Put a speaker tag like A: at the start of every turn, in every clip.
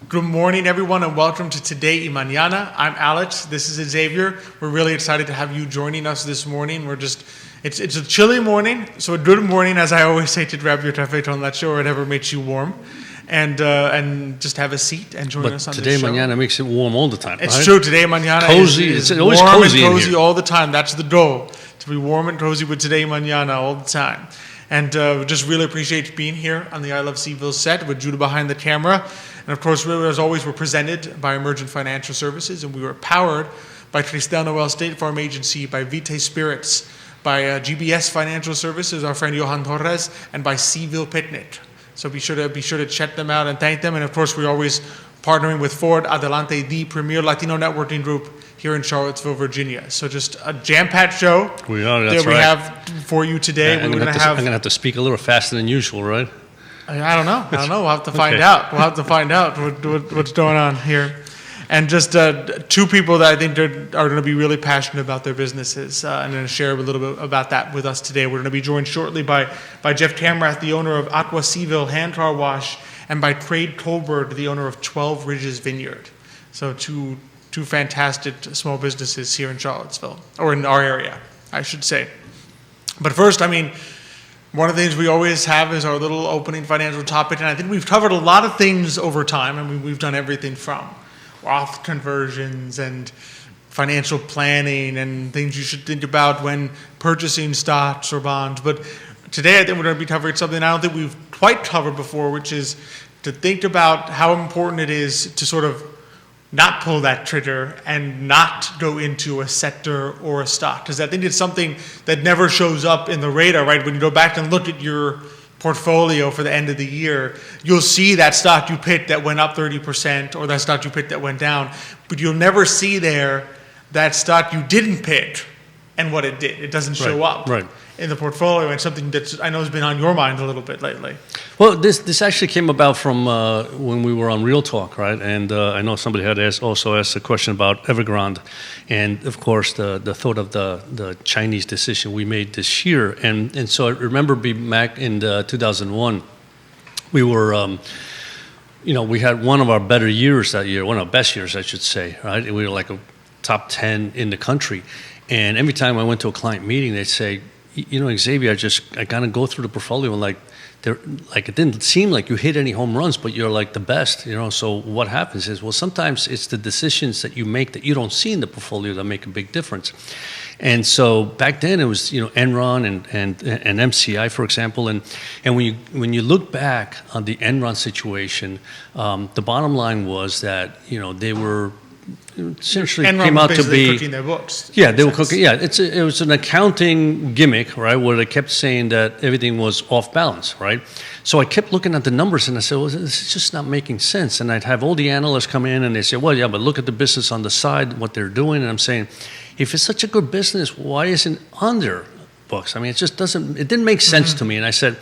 A: Good morning, everyone, and welcome to Today y Mañana. I'm Alex. This is Xavier. We're really excited to have you joining us this morning. It's a chilly morning, so a good morning, as I always say, to grab your café on that show or whatever makes you warm, and just have a seat and join us on this show.
B: Today Mañana makes it warm all the time,
A: It's
B: right?
A: true. Today Mañana
B: cozy.
A: is
B: it's always
A: warm
B: cozy
A: and cozy
B: in here.
A: all the time. That's the goal, to be warm and cozy with Today Mañana all the time. And we just really appreciate being here on the I Love CVille set with Judah behind the camera. And of course, as always, we're presented by Emergent Financial Services, and we were powered by Cristel, Noel State Farm Agency, by Vite Spirits, by GBS Financial Services, our friend Johan Torres, and by CVille Picnic. So be sure to check them out and thank them. And of course, we're always partnering with Ford Adelante, the premier Latino networking group here in Charlottesville, Virginia. So just a jam-packed show
B: That's right.
A: that we have for you today.
B: I'm going to have to speak a little faster than usual, right?
A: I don't know. We'll have to find out. We'll have to find out what's going on here. And just two people that I think are going to be really passionate about their businesses. I'm going to share a little bit about that with us today. We're going to be joined shortly by Jeff Kamrath, the owner of Aqua CVille Hand Car Wash, and by Craig Colberg, the owner of 12 Ridges Vineyard. So two fantastic small businesses here in Charlottesville, or in our area, I should say. But first, one of the things we always have is our little opening financial topic, and I think we've covered a lot of things over time. We've done everything from Roth conversions and financial planning and things you should think about when purchasing stocks or bonds. But today I think we're going to be covering something I don't think we've quite covered before, which is to think about how important it is to sort of not pull that trigger and not go into a sector or a stock. Because I think it's something that never shows up in the radar, right? When you go back and look at your portfolio for the end of the year, you'll see that stock you picked that went up 30% or that stock you picked that went down, but you'll never see there that stock you didn't pick and what it did. It doesn't show up in the portfolio, and something that I know has been on your mind a little bit lately.
B: Well, this actually came about from when we were on Real Talk, right? And I know somebody had also asked a question about Evergrande, and of course the thought of the Chinese decision we made this year. And so I remember being back in 2001, we were, we had one of our better years that year, one of our best years, I should say, right? And we were like a top 10 in the country. And every time I went to a client meeting, they'd say, Xavier, I kind of go through the portfolio and it didn't seem like you hit any home runs, but you're like the best, So what happens is, well, sometimes it's the decisions that you make that you don't see in the portfolio that make a big difference. And so back then it was, Enron and MCI, for example. And when you look back on the Enron situation, the bottom line was that, they were essentially
A: Enron
B: came out to be
A: cooking their books.
B: Yeah, they were cooking. Yeah, it was an accounting gimmick, right, where they kept saying that everything was off balance, right? So I kept looking at the numbers and I said, well, this is just not making sense. And I'd have all the analysts come in and they say, well, yeah, but look at the business on the side, what they're doing. And I'm saying, if it's such a good business, why isn't it on their books? It just doesn't. It didn't make sense to me. And I said,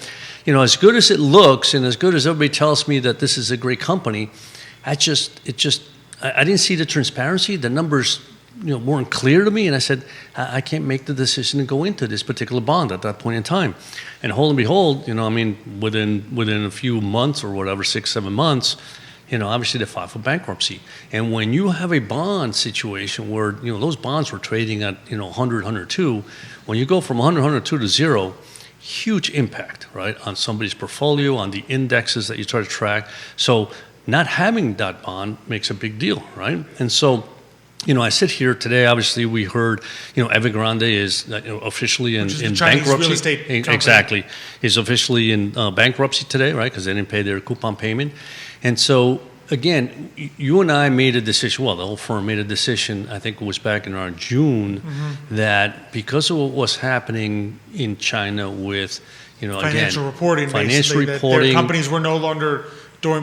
B: as good as it looks and as good as everybody tells me that this is a great company, I didn't see the transparency. The numbers, weren't clear to me. And I said, I can't make the decision to go into this particular bond at that point in time. And whole and behold, within a few months or whatever, 6-7 months, obviously they filed for bankruptcy. And when you have a bond situation where, those bonds were trading at, 100, 102, when you go from 100, 102 to zero, huge impact, right, on somebody's portfolio, on the indexes that you try to track. So not having that bond makes a big deal, right? And so, I sit here today. Obviously, we heard, Evergrande is officially in bankruptcy.
A: Real estate company.
B: Exactly, is officially in bankruptcy today, right? Because they didn't pay their coupon payment. And so, again, you and I made a decision. Well, the whole firm made a decision. I think it was back in around June, that because of what was happening in China with,
A: financial reporting,
B: that
A: their companies were no longer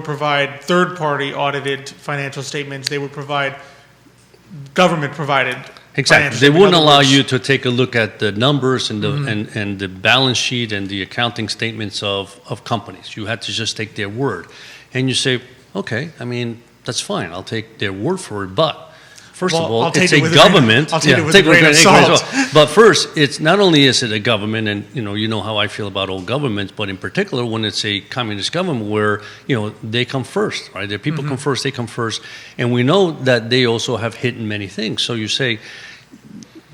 A: provide third-party audited financial statements. They would provide government-provided.
B: Exactly. They wouldn't allow you to take a look at the numbers and the and the balance sheet and the accounting statements of companies. You had to just take their word, and you say, okay, that's fine. I'll take their word for it. But First
A: Well,
B: of all,
A: I'll take
B: it's
A: it
B: a
A: with a grain-
B: government.
A: I'll take it with a grain of salt.
B: But first, it's not only is it a government, and you know how I feel about all governments, but in particular when it's a communist government where they come first, right? Their people come first, they come first, and we know that they also have hidden many things. So you say,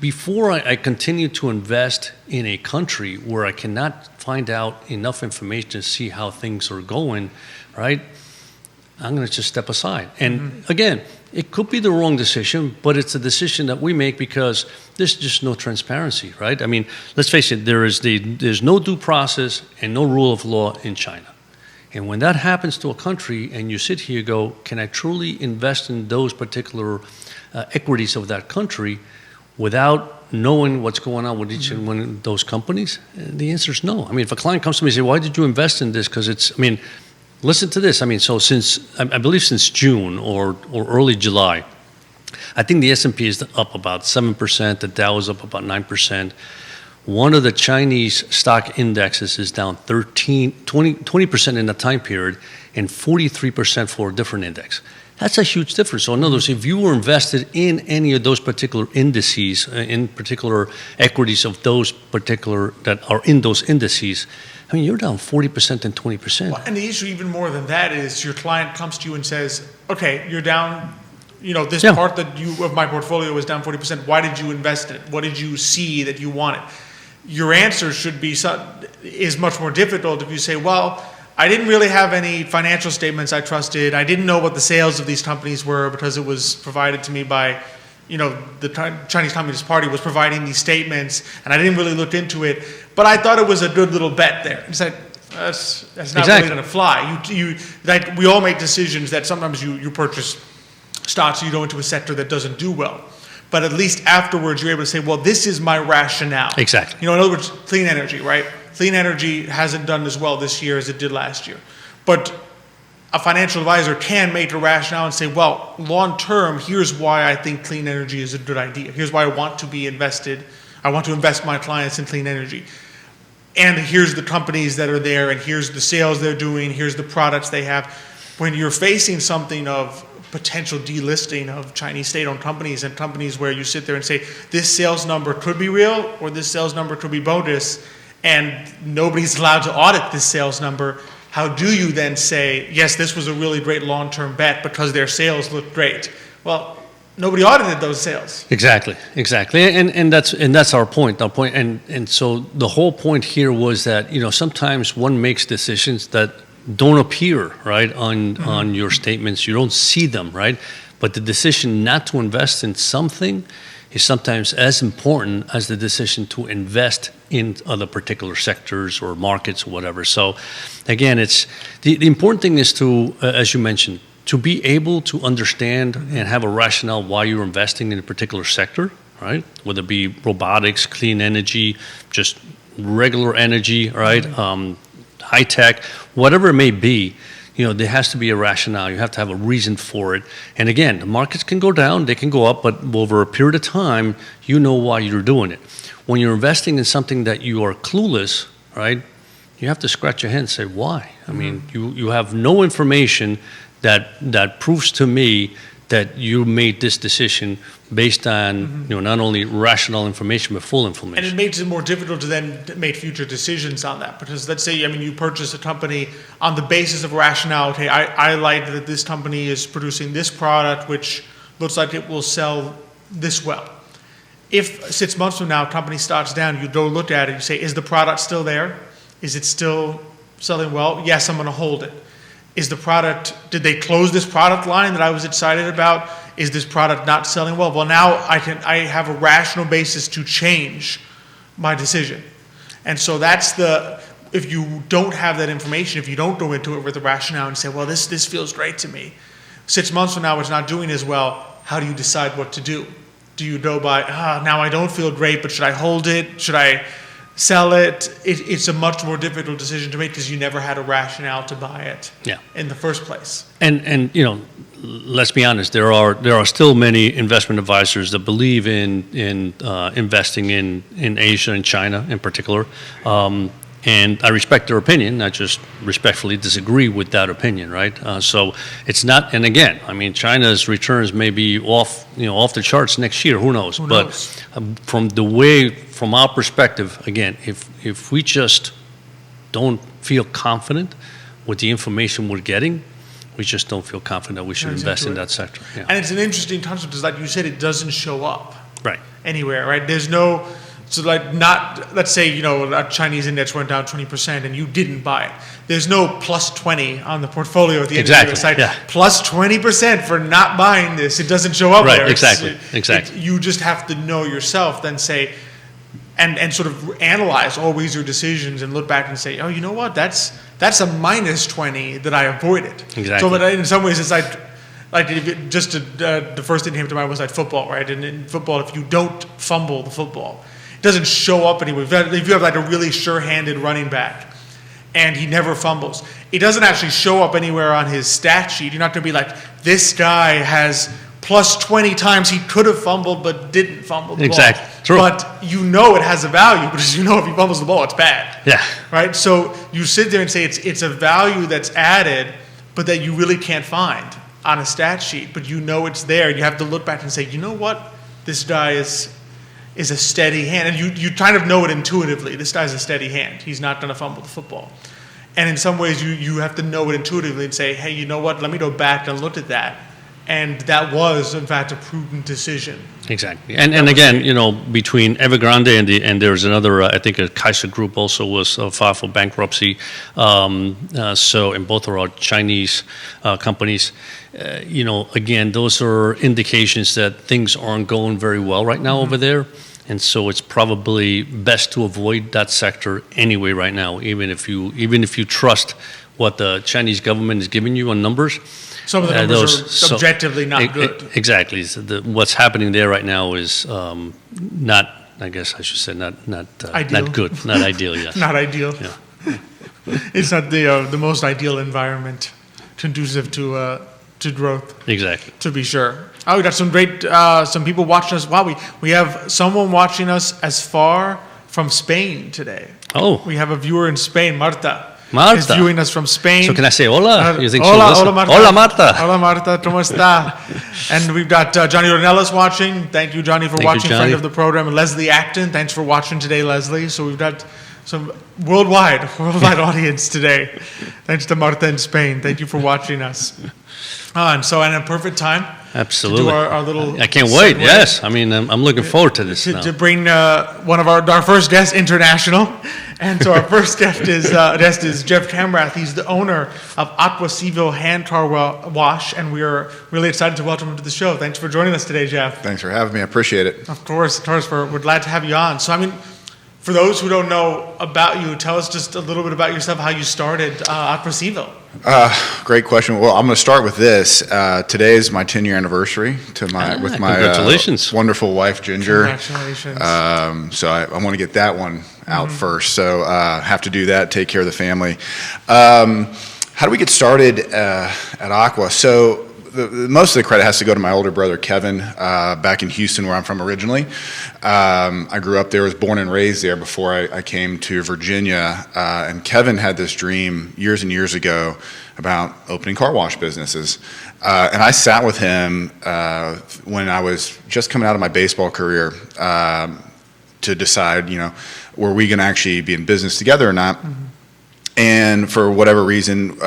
B: before I continue to invest in a country where I cannot find out enough information to see how things are going, right? I'm going to just step aside. And again, it could be the wrong decision, but it's a decision that we make because there's just no transparency, right? I mean, let's face it, there's no due process and no rule of law in China. And when that happens to a country and you sit here and go, can I truly invest in those particular equities of that country without knowing what's going on with each and one of those companies? The answer is no. I mean, if a client comes to me and says, why did you invest in this? Because listen to this. I mean, so I believe since June or early July, I think the S&P is up about 7%, the Dow is up about 9%. One of the Chinese stock indexes is down 20% in the time period and 43% for a different index. That's a huge difference. So in other words, if you were invested in any of those particular indices, in particular equities of those particular that are in those indices, I mean, you're down 40% and 20%.
A: Well, and the issue even more than that is your client comes to you and says, okay, you're down, this part of my portfolio is down 40%. Why did you invest in it? What did you see that you wanted? Your answer is much more difficult if you say, well, I didn't really have any financial statements I trusted. I didn't know what the sales of these companies were because it was provided to me by, the Chinese Communist Party was providing these statements, and I didn't really look into it. But I thought it was a good little bet there. It's like, that's not really going to fly. We all make decisions that sometimes you purchase stocks, you go into a sector that doesn't do well. But at least afterwards, you're able to say, well, this is my rationale.
B: Exactly.
A: In other words, clean energy, right? Clean energy hasn't done as well this year as it did last year. But a financial advisor can make a rationale and say, well, long term, here's why I think clean energy is a good idea. Here's why I want to be invested. I want to invest my clients in clean energy. And here's the companies that are there, and here's the sales they're doing, here's the products they have. When you're facing something of potential delisting of Chinese state-owned companies and companies where you sit there and say, this sales number could be real or this sales number could be bogus, and nobody's allowed to audit this sales number, how do you then say, yes, this was a really great long-term bet because their sales look great? Well, nobody audited those sales.
B: Exactly. And that's our point. And so the whole point here was that, sometimes one makes decisions that don't appear, right, on your statements. You don't see them, right? But the decision not to invest in something is sometimes as important as the decision to invest in other particular sectors or markets or whatever. So again, it's the important thing is to, as you mentioned, to be able to understand and have a rationale why you're investing in a particular sector, right? Whether it be robotics, clean energy, just regular energy, right? High tech, whatever it may be, there has to be a rationale. You have to have a reason for it. And again, the markets can go down, they can go up, but over a period of time, you know why you're doing it. When you're investing in something that you are clueless, right, you have to scratch your head and say, why? I mean, you have no information that proves to me that you made this decision based on not only rational information but full information.
A: And it makes it more difficult to then make future decisions on that, because let's say you purchase a company on the basis of rationality. I like that this company is producing this product which looks like it will sell this well. If 6 months from now company starts down, you go look at it, you say, is the product still there? Is it still selling well? Yes, I'm going to hold it. Is the product, did they close this product line that I was excited about? Is this product not selling well? Well, now I have a rational basis to change my decision. And so if you don't have that information, if you don't go into it with a rationale and say, well, this feels great to me. 6 months from now, it's not doing as well. How do you decide what to do? Do you go by, now I don't feel great, but should I hold it? Should I sell it? It's a much more difficult decision to make because you never had a rationale to buy it in the first place.
B: And let's be honest, there are still many investment advisors that believe in investing in Asia and China in particular. And I respect their opinion. I just respectfully disagree with that opinion, right? So it's not. And again, I mean, China's returns may be off the charts next year. Who knows? But from our perspective, again, if we just don't feel confident with the information we're getting, we just don't feel confident that we should invest in that sector. Yeah.
A: And it's an interesting concept, is like you said, it doesn't show up
B: Right.
A: anywhere, right? There's no, so like not, let's say, a Chinese index went down 20% and you didn't buy it. There's no plus 20 on the portfolio at the end of the year. It's like plus 20% for not buying this. It doesn't show up there.
B: Right, exactly.
A: You just have to know yourself, then say, and sort of analyze always your decisions and look back and say, oh, you know what, that's a minus 20 that I avoided.
B: Exactly.
A: So, but in some ways, it's like the first thing that came to mind was like football, right? And in football, if you don't fumble the football, it doesn't show up anywhere. If you have like a really sure-handed running back and he never fumbles, it doesn't actually show up anywhere on his stat sheet. You're not going to be like, this guy has plus 20 times he could have fumbled but didn't fumble the ball.
B: Exactly. True.
A: But it has a value, because if he fumbles the ball, it's bad.
B: Yeah.
A: Right? So you sit there and say it's a value that's added, but that you really can't find on a stat sheet, but it's there. You have to look back and say, you know what? This guy is a steady hand. And you kind of know it intuitively. This guy's a steady hand. He's not going to fumble the football. And in some ways, you have to know it intuitively and say, hey, you know what? Let me go back and look at that. And that was, in fact, a prudent decision.
B: Exactly. And again, between Evergrande and there's another, I think a Kaiser Group also was filed for bankruptcy. And both are Chinese companies. Again, those are indications that things aren't going very well right now over there. And so it's probably best to avoid that sector anyway right now, even if you trust what the Chinese government is giving you on numbers.
A: Some of the numbers are objectively not good.
B: Exactly. So what's happening there right now is not, I guess I should say, not
A: ideal.
B: Not good, not ideal. Yes.
A: Not ideal.
B: Yeah.
A: It's not the most ideal environment conducive to growth.
B: Exactly.
A: To be sure. Oh, we got some great some people watching us. Wow, we have someone watching us as far from Spain today.
B: Oh.
A: We have a viewer in Spain, Marta.
B: Marta.
A: Is viewing us from Spain.
B: So can I say hola? You think
A: hola, Marta.
B: Hola, Marta.
A: Hola, Marta. ¿Cómo está? And we've got Johnny Ornelas watching. Thank you, Johnny, for watching. Friend of the program. And Leslie Acton. Thanks for watching today, Leslie. So we've got some worldwide audience today. Thanks to Marta in Spain. Thank you for watching us. And a perfect time.
B: Absolutely.
A: To do our little.
B: I can't wait. Yes, I mean I'm looking forward to this.
A: To bring one of our first guest international, and so our first guest is Jeff Kamrath. He's the owner of Aqua CVille Hand Car Wash, and we are really excited to welcome him to the show. Thanks for joining us today, Jeff.
C: Thanks for having me. I appreciate it.
A: Of course. We're glad to have you on. So for those who don't know about you, tell us just a little bit about yourself, how you started Aqua CVille.
C: Great question. Well, I'm going to start with this. Today is my 10-year anniversary with my
B: congratulations.
C: Wonderful wife, Ginger.
A: Congratulations.
C: So I want to get that one out first. So have to do that, take care of the family. How do we get started at Aqua? So most of the credit has to go to my older brother, Kevin, back in Houston, where I'm from originally. I grew up there, was born and raised there before I came to Virginia. And Kevin had this dream years and years ago about opening car wash businesses. And I sat with him when I was just coming out of my baseball career to decide, were we going to actually be in business together or not? Mm-hmm. And for whatever reason,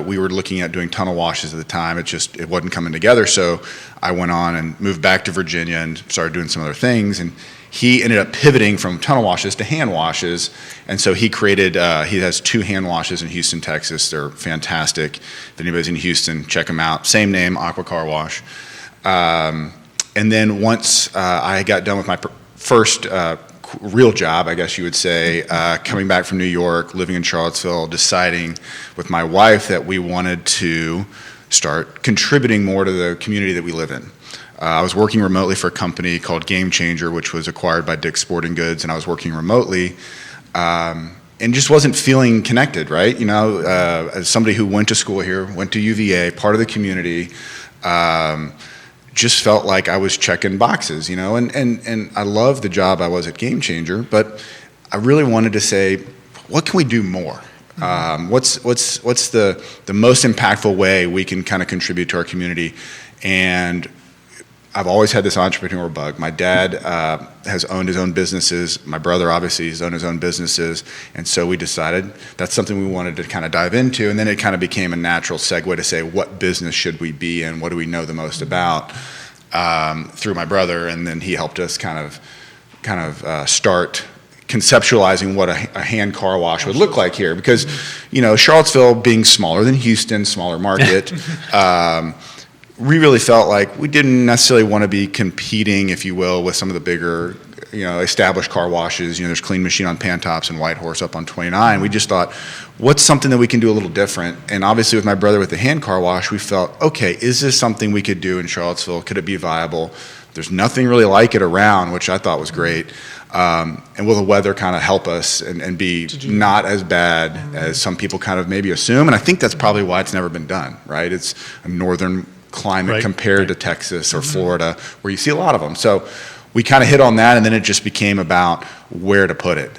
C: we were looking at doing tunnel washes at the time. It wasn't coming together. So I went on and moved back to Virginia and started doing some other things. And he ended up pivoting from tunnel washes to hand washes. And so he has 2 hand washes in Houston, Texas. They're fantastic. If anybody's in Houston, check them out. Same name, Aqua Car Wash. And then once I got done with my first real job, I guess you would say, coming back from New York, living in Charlottesville, deciding with my wife that we wanted to start contributing more to the community that we live in. I was working remotely for a company called Game Changer, which was acquired by Dick's Sporting Goods, and I was working remotely and just wasn't feeling connected, right? As somebody who went to school here, went to UVA, part of the community, just felt like I was checking boxes, and I loved the job I was at Game Changer, but I really wanted to say, what can we do more? What's the most impactful way we can kind of contribute to our community? And I've always had this entrepreneurial bug. My dad has owned his own businesses. My brother obviously has owned his own businesses. And so we decided that's something we wanted to kind of dive into. And then it kind of became a natural segue to say, what business should we be in? What do we know the most about? Through my brother. And then he helped us kind of start conceptualizing what a hand car wash would look like here. Because, Charlottesville being smaller than Houston, smaller market, we really felt like we didn't necessarily want to be competing, if you will, with some of the bigger, established car washes. There's Clean Machine on Pantops and White Horse up on 29. We just thought, what's something that we can do a little different? And obviously with my brother with the hand car wash, we felt, okay, is this something we could do in Charlottesville? Could it be viable? There's nothing really like it around, which I thought was great. And will the weather kind of help us and be not as bad as some people kind of maybe assume? And I think that's probably why it's never been done, right? It's a northern climate compared to Texas or Florida, where you see a lot of them. So we kind of hit on that, and then it just became about where to put it.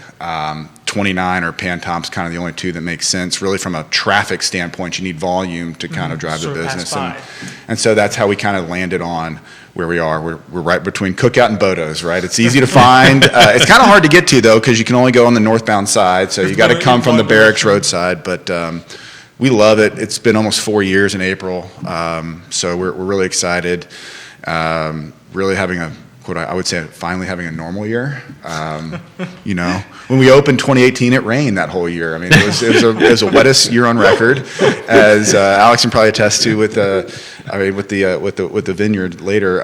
C: 29 or Pantops, kind of the only two that make sense. Really, from a traffic standpoint, you need volume to kind of drive the business, and so that's how we kind of landed on where we are. We're right between Cookout and Bodo's, right? It's easy to find. It's kind of hard to get to though, because you can only go on the northbound side, so you got to come from the Barracks roadside, but. We love it. It's been almost 4 years in April, so we're really excited. Really having I would say, finally having a normal year. When we opened 2018, it rained that whole year. I mean, it was the wettest year on record, as Alex can probably attest to with the Vineyard later.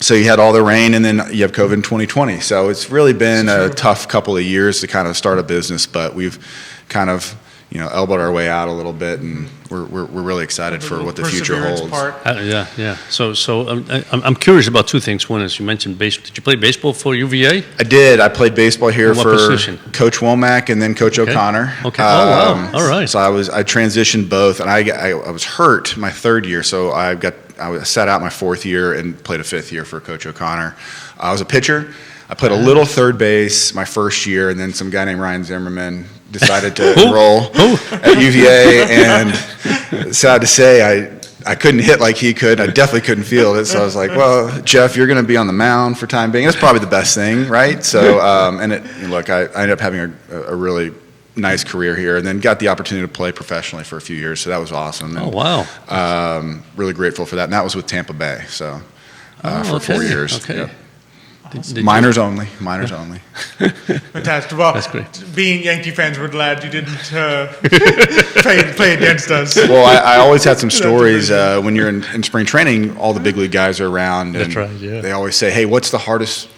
C: So you had all the rain, and then you have COVID in 2020. So it's really been a tough couple of years to kind of start a business, but we've kind of elbowed our way out a little bit, and we're really excited for what the future holds.
B: Yeah. So I'm curious about two things. One is, you mentioned baseball. Did you play baseball for UVA?
C: I did. I played baseball here
B: for position?
C: Coach Womack and then Coach O'Connor.
B: Okay. Oh wow. All right.
C: So I transitioned both, and I was hurt my third year, so I sat out my fourth year and played a fifth year for Coach O'Connor. I was a pitcher. I played a little third base my first year, and then some guy named Ryan Zimmerman decided to enroll at UVA, and sad to say, I couldn't hit like he could. I definitely couldn't field it, so I was like, well, Jeff, you're going to be on the mound for time being. That's probably the best thing, right? So, I ended up having a really nice career here, and then got the opportunity to play professionally for a few years, so that was awesome. And, really grateful for that, and that was with Tampa Bay, so for 4 years. Okay. Yep. Minors only.
A: Fantastic. Well,
B: that's great.
A: Being Yankee fans, we're glad you didn't play against us.
C: Well, I always had some stories when you're in spring training. All the big league guys are around, and
B: that's right, yeah.
C: They always say, "Hey, what's the hardest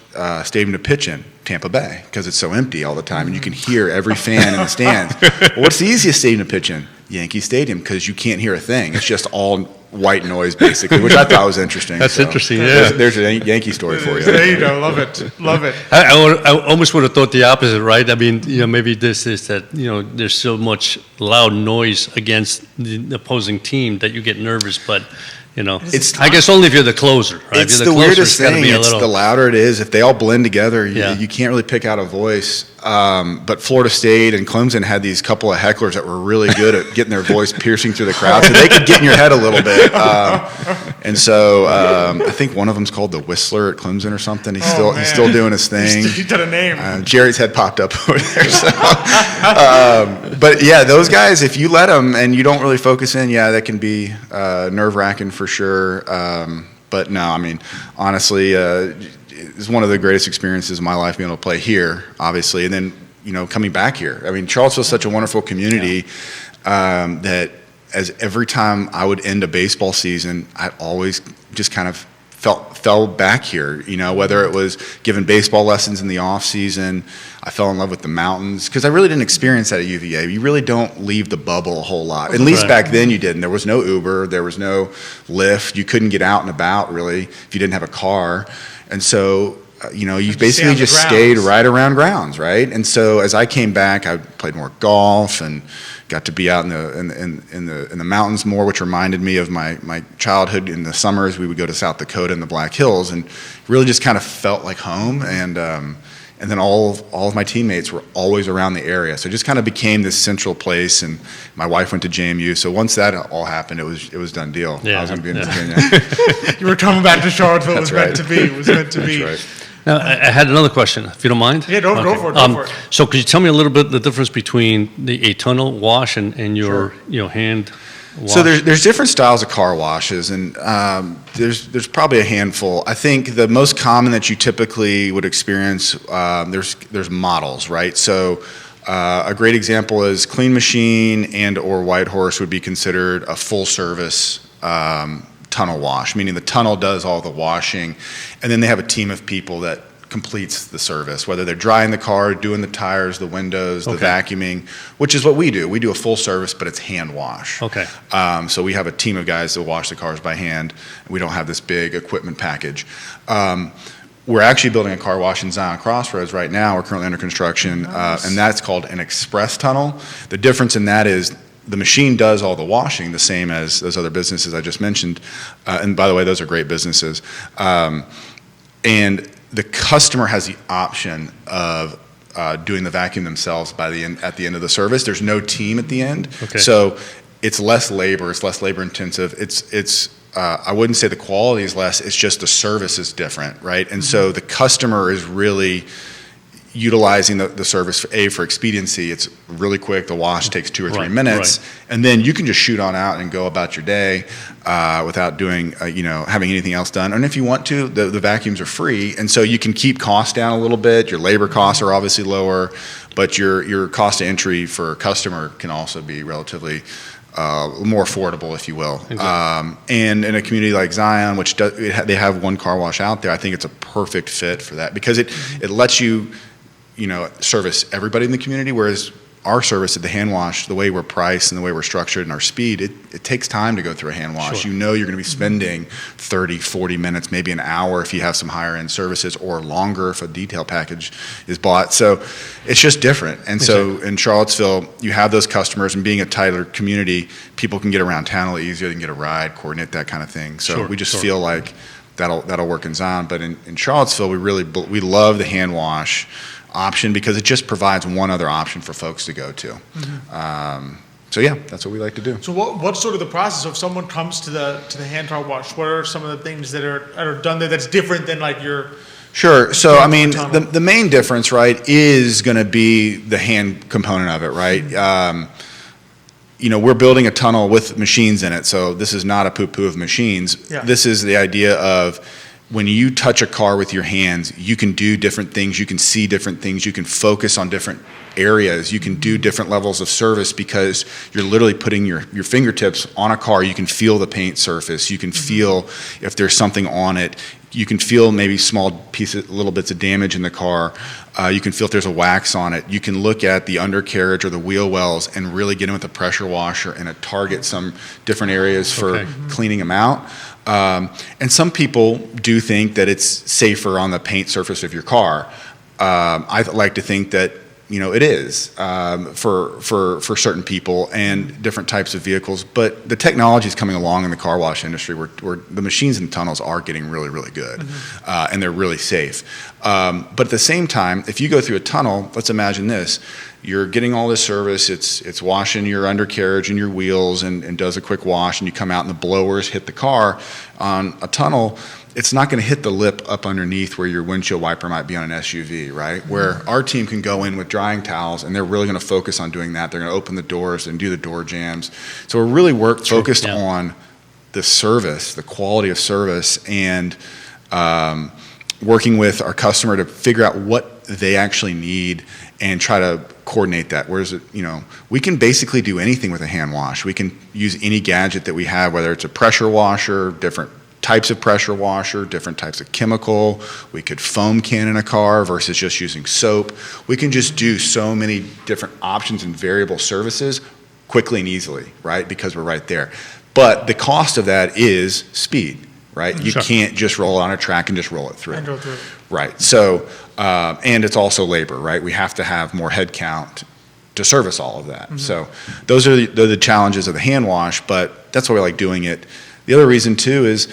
C: stadium to pitch in?" Tampa Bay, because it's so empty all the time, and you can hear every fan in the stands. Well, what's the easiest stadium to pitch in? Yankee Stadium, because you can't hear a thing. It's just all white noise, basically, which I thought was interesting.
B: That's interesting, yeah.
C: There's a Yankee story for you.
A: There you go. Love it.
B: I almost would have thought the opposite, right? I mean, maybe this is that, there's so much loud noise against the opposing team that you get nervous, but... I guess only if you're the closer, right?
C: It's the weirdest thing. The louder it is, if they all blend together, you can't really pick out a voice. But Florida State and Clemson had these couple of hecklers that were really good at getting their voice piercing through the crowd, so they could get in your head a little bit. And so I think one of them's called the Whistler at Clemson or something. He's still doing his thing.
A: He's got a name.
C: Jerry's head popped up over there. So. But yeah, those guys, if you let them and you don't really focus in, that can be nerve-wracking for sure. But no, I mean, honestly, it's one of the greatest experiences of my life being able to play here, obviously, and then coming back here. I mean, Charlottesville's such a wonderful community that as every time I would end a baseball season, I'd always just kind of fell back here, whether it was giving baseball lessons in the off season. I fell in love with the mountains, because I really didn't experience that at UVA. You really don't leave the bubble a whole lot. At least back then you didn't. There was no Uber, there was no Lyft. You couldn't get out and about really if you didn't have a car. And so, you basically just stayed right around grounds, right? And so as I came back, I played more golf and got to be out in the mountains more, which reminded me of my childhood. In the summers, we would go to South Dakota in the Black Hills, and really just kind of felt like home. And and then all of my teammates were always around the area. So it just kind of became this central place, and my wife went to JMU. So once that all happened, it was done deal.
B: Yeah.
C: I was going to be in Virginia.
A: You were coming back to Charlottesville. It was
C: That's
A: meant to
C: right.
A: be. It was meant to be.
C: That's right.
B: Now, I had another question, if you don't mind.
A: Yeah, go for it. Go for it.
B: So could you tell me a little bit the difference between a tunnel wash and your hand wash?
C: So there's different styles of car washes, and there's probably a handful. I think the most common that you typically would experience, there's models, right? So a great example is Clean Machine and or White Horse would be considered a full service tunnel wash, meaning the tunnel does all the washing, and then they have a team of people that completes the service, whether they're drying the car, doing the tires, the windows, the vacuuming, which is what we do. We do a full service, but it's hand wash.
B: Okay.
C: So we have a team of guys that wash the cars by hand. We don't have this big equipment package. We're actually building a car wash in Zion Crossroads right now. We're currently under construction,
A: Nice.
C: and that's called an express tunnel. The difference in that is the machine does all the washing, the same as those other businesses I just mentioned. And by the way, those are great businesses. And the customer has the option of doing the vacuum themselves at the end of the service. There's no team at the end, so it's less labor. It's less labor intensive. It's I wouldn't say the quality is less. It's just the service is different, right? And so the customer is really utilizing the service for expediency. It's really quick. The wash takes 2 or 3 minutes, and then you can just shoot on out and go about your day without doing having anything else done. And if you want to, the vacuums are free, and so you can keep costs down a little bit. Your labor costs are obviously lower, but your cost of entry for a customer can also be relatively more affordable, if you will.
B: Exactly.
C: And in a community like Zion, which they have one car wash out there, I think it's a perfect fit for that, because it lets you service everybody in the community, whereas our service at the hand wash, the way we're priced and the way we're structured and our speed, it takes time to go through a hand wash.
B: Sure.
C: You're going to be spending 30, 40 minutes, maybe an hour if you have some higher end services, or longer if a detail package is bought. So it's just different. And so in Charlottesville, you have those customers, and being a tighter community, people can get around town a little easier. They can get a ride, coordinate that kind of thing. So we just feel like that'll work in Zion. But in Charlottesville, we love the hand wash option, because it just provides one other option for folks to go to. So yeah, that's what we like to do.
A: So what's sort of the process? So if someone comes to the hand car wash, what are some of the things that are done there that's different than like your...
C: Sure. So, I mean, the main difference, right, is going to be the hand component of it, right? We're building a tunnel with machines in it, so this is not a poo-poo of machines.
A: Yeah.
C: This is the idea of when you touch a car with your hands, you can do different things, you can see different things, you can focus on different areas, you can do different levels of service, because you're literally putting your fingertips on a car. You can feel the paint surface, you can feel if there's something on it, you can feel maybe little bits of damage in the car, you can feel if there's a wax on it, you can look at the undercarriage or the wheel wells and really get in with a pressure washer and target some different areas for cleaning them out. And some people do think that it's safer on the paint surface of your car. I like to think that it is for certain people and different types of vehicles. But the technology is coming along in the car wash industry, where the machines in tunnels are getting really, really good, and they're really safe. But at the same time, if you go through a tunnel, let's imagine this. You're getting all this service, it's washing your undercarriage and your wheels and does a quick wash, and you come out and the blowers hit the car. On a tunnel, it's not going to hit the lip up underneath where your windshield wiper might be on an SUV, right? Where our team can go in with drying towels, and they're really going to focus on doing that. They're going to open the doors and do the door jams. So we're really focused on the service, the quality of service, and working with our customer to figure out what they actually need and try to coordinate that. Whereas, we can basically do anything with a hand wash. We can use any gadget that we have, whether it's a pressure washer, different types of pressure washer, different types of chemical. We could foam can in a car versus just using soap. We can just do so many different options and variable services quickly and easily, right? Because we're right there. But the cost of that is speed, right? You can't just roll it on a track and just roll it through. Right. So, and it's also labor, right? We have to have more head count to service all of that. So those are the challenges of the hand wash, but that's why we like doing it. The other reason too is,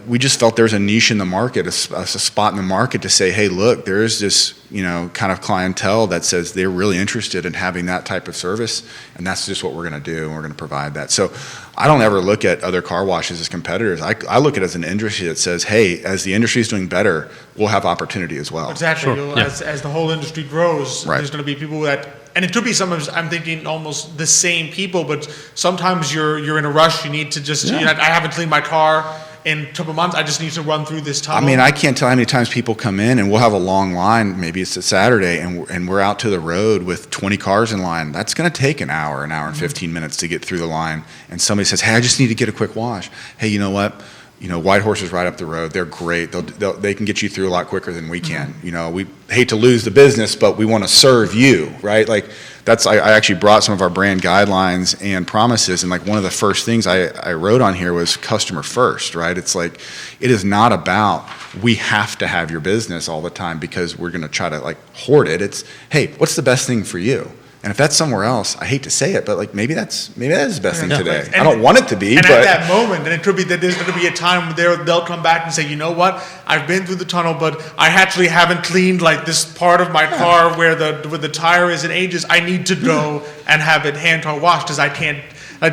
C: we just felt there's a niche in the market, a spot in the market to say, hey, look, there is this, kind of clientele that says they're really interested in having that type of service, and that's just what we're going to do, and we're going to provide that. So I don't ever look at other car washes as competitors. I look at it as an industry that says, hey, as the industry is doing better, we'll have opportunity as well.
A: Exactly.
B: Sure.
A: As the whole industry grows,
C: Right.
A: there's going to be people that, and it could be sometimes I'm thinking almost the same people, but sometimes you're in a rush. You need to just, I haven't cleaned my car in a couple months. I just need to run through this tunnel.
C: I mean, I can't tell how many times people come in and we'll have a long line. Maybe it's a Saturday and we're out to the road with 20 cars in line. That's going to take an hour and 15 minutes to get through the line. And somebody says, hey, I just need to get a quick wash. Hey, you know what? White Horse is right up the road. They're great. They can get you through a lot quicker than we can. We hate to lose the business, but we want to serve you, right? Like I actually brought some of our brand guidelines and promises, and like one of the first things I wrote on here was customer first, right? It's like, it is not about we have to have your business all the time because we're going to try to like hoard it. It's, hey, what's the best thing for you? And if that's somewhere else, I hate to say it, but like maybe that is the best thing today. I don't want it to be,
A: and
C: but
A: at that moment, and it could be that there's going to be a time where they'll come back and say, you know what, I've been through the tunnel, but I actually haven't cleaned like this part of my car where the tire is in ages. I need to go and have it hand car washed because I can't.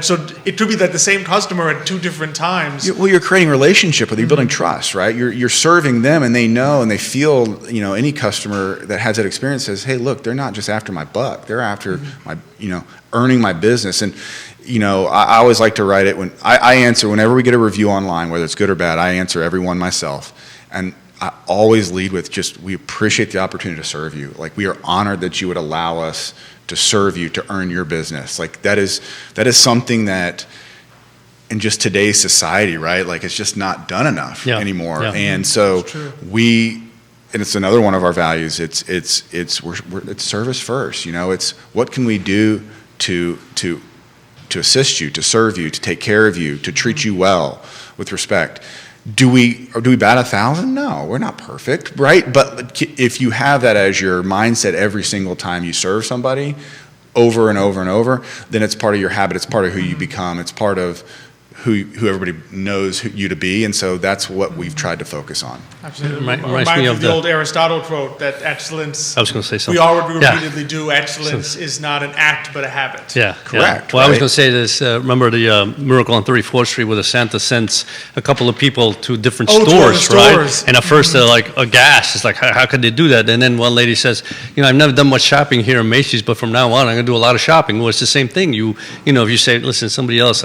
A: So it could be that the same customer at two different times.
C: You're creating a relationship with, you're building trust, right? You're serving them, and they know and they feel. Any customer that has that experience says, "Hey, look, they're not just after my buck; they're after my, earning my business." And I always like to write it when I answer whenever we get a review online, whether it's good or bad. I answer every one myself, and I always lead with just, we appreciate the opportunity to serve you. Like, we are honored that you would allow us to serve you, to earn your business. Like, that is something that in just today's society, right? Like, it's just not done enough anymore.
B: Yeah.
C: And so and it's another one of our values. It's service first. It's what can we do to assist you, to serve you, to take care of you, to treat you well with respect. Do we bat 1,000? No, we're not perfect, right? But if you have that as your mindset every single time you serve somebody, over and over and over, then it's part of your habit. It's part of who you become. It's part of who everybody knows you to be, and so that's what we've tried to focus on.
A: Absolutely.
B: Reminds me of
A: the old Aristotle quote that excellence.
B: I was going to say something.
A: We all repeatedly do. Excellence is not an act, but a habit.
B: Yeah,
C: correct.
B: Yeah. Well, I was going to say this. Remember the miracle on 34th Street where the Santa sends a couple of people to different stores, right? And at first they're like aghast. It's like, how could they do that? And then one lady says, I've never done much shopping here in Macy's, but from now on I'm going to do a lot of shopping. Well, it's the same thing. If you say, listen, somebody else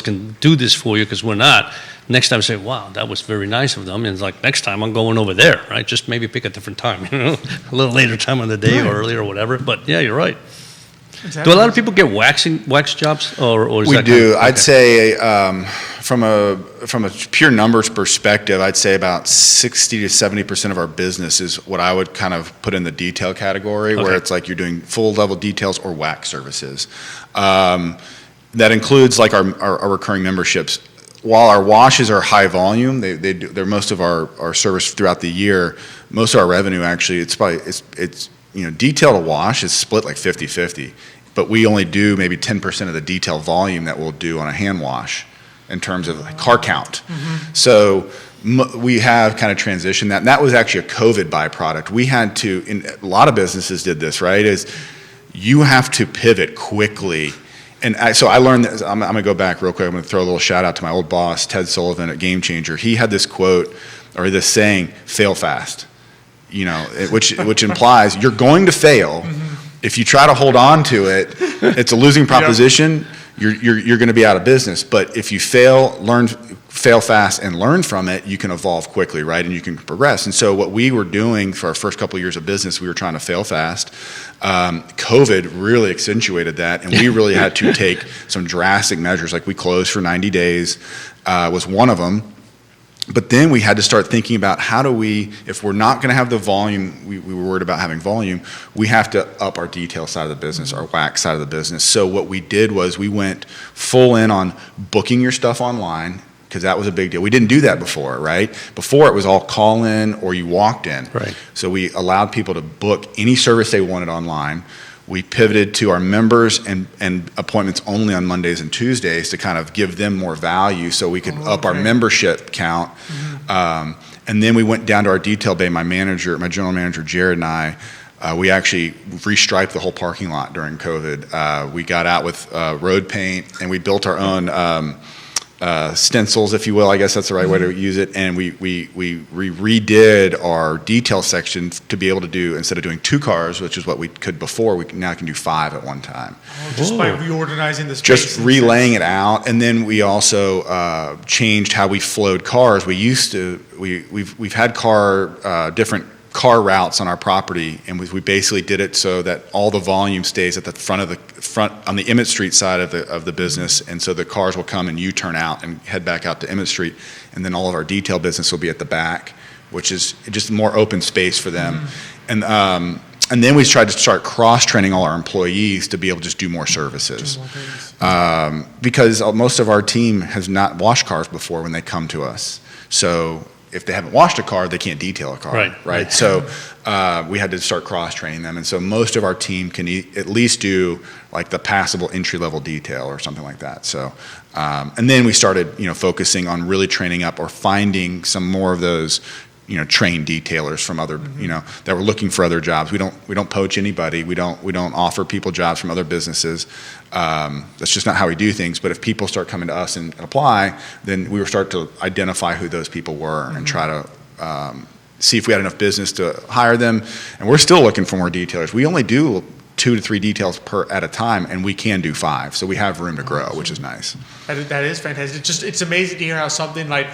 B: can do this for you because we're not. Next time say, wow, that was very nice of them. And it's like, next time I'm going over there, right? Just maybe pick a different time, a little later time of the day or earlier or whatever. But yeah, you're right. Exactly. Do a lot of people get wax jobs or is
C: we
B: that
C: do. I'd say from a pure numbers perspective, I'd say about 60 to 70% of our business is what I would kind of put in the detail category, where it's like you're doing full level details or wax services. That includes like our recurring memberships. While our washes are high volume, they're most of our service throughout the year. Most of our revenue actually, it's detail to wash is split like 50-50, but we only do maybe 10% of the detail volume that we'll do on a hand wash in terms of car count. So we have kind of transitioned that, and that was actually a COVID byproduct. We had to, a lot of businesses did this, right, is you have to pivot quickly. And so I learned that. I'm going to go back real quick. I'm going to throw a little shout out to my old boss, Ted Sullivan at Game Changer. He had this quote or this saying, fail fast, which implies you're going to fail. If you try to hold on to it, it's a losing proposition. You're going to be out of business. But if you fail fast and learn from it, you can evolve quickly, right? And you can progress. And so what we were doing for our first couple of years of business, we were trying to fail fast. COVID really accentuated that, and we really had to take some drastic measures. Like we closed for 90 days was one of them. But then we had to start thinking about how do we, if we're not going to have the volume, we were worried about having volume, we have to up our detail side of the business, our wax side of the business. So what we did was we went full in on booking your stuff online, because that was a big deal. We didn't do that before, right? Before it was all call in or you walked in.
B: Right.
C: So we allowed people to book any service they wanted online. we pivoted to our members and appointments only on Mondays and Tuesdays to kind of give them more value so we could up our membership count. And then we went down to our detail bay. My general manager, Jared, and I, we actually restriped the whole parking lot during COVID. We got out with road paint, and we built our own stencils, if you will. I guess that's the right way to use it. And we redid our detail section to be able to do, instead of doing 2 cars, which is what we could before, we now can do 5 at one time.
A: Just by reorganizing the space.
C: Just relaying it out. And then we also changed how we flowed cars. We used to, we've had different car routes on our property, and we basically did it so that all the volume stays at the front on the Emmett Street side of the business, and so the cars will come and U-turn out and head back out to Emmett Street, and then all of our detail business will be at the back, which is just more open space for them. And then we tried to start cross-training all our employees to be able to just do more services. Because most of our team has not washed cars before when they come to us. So if they haven't washed a car, they can't detail a car, right? So we had to start cross-training them, and so most of our team can at least do like the passable entry-level detail or something like that. So, and then we started, focusing on really training up or finding some more of those, trained detailers from other, that were looking for other jobs. We don't poach anybody. We don't offer people jobs from other businesses. That's just not how we do things. But if people start coming to us and apply, then we will start to identify who those people were and try to see if we had enough business to hire them. And we're still looking for more detailers. We only do 2 to 3 details at a time, and we can do 5. So we have room to grow, which is nice.
A: That is fantastic. It's amazing to hear how something like,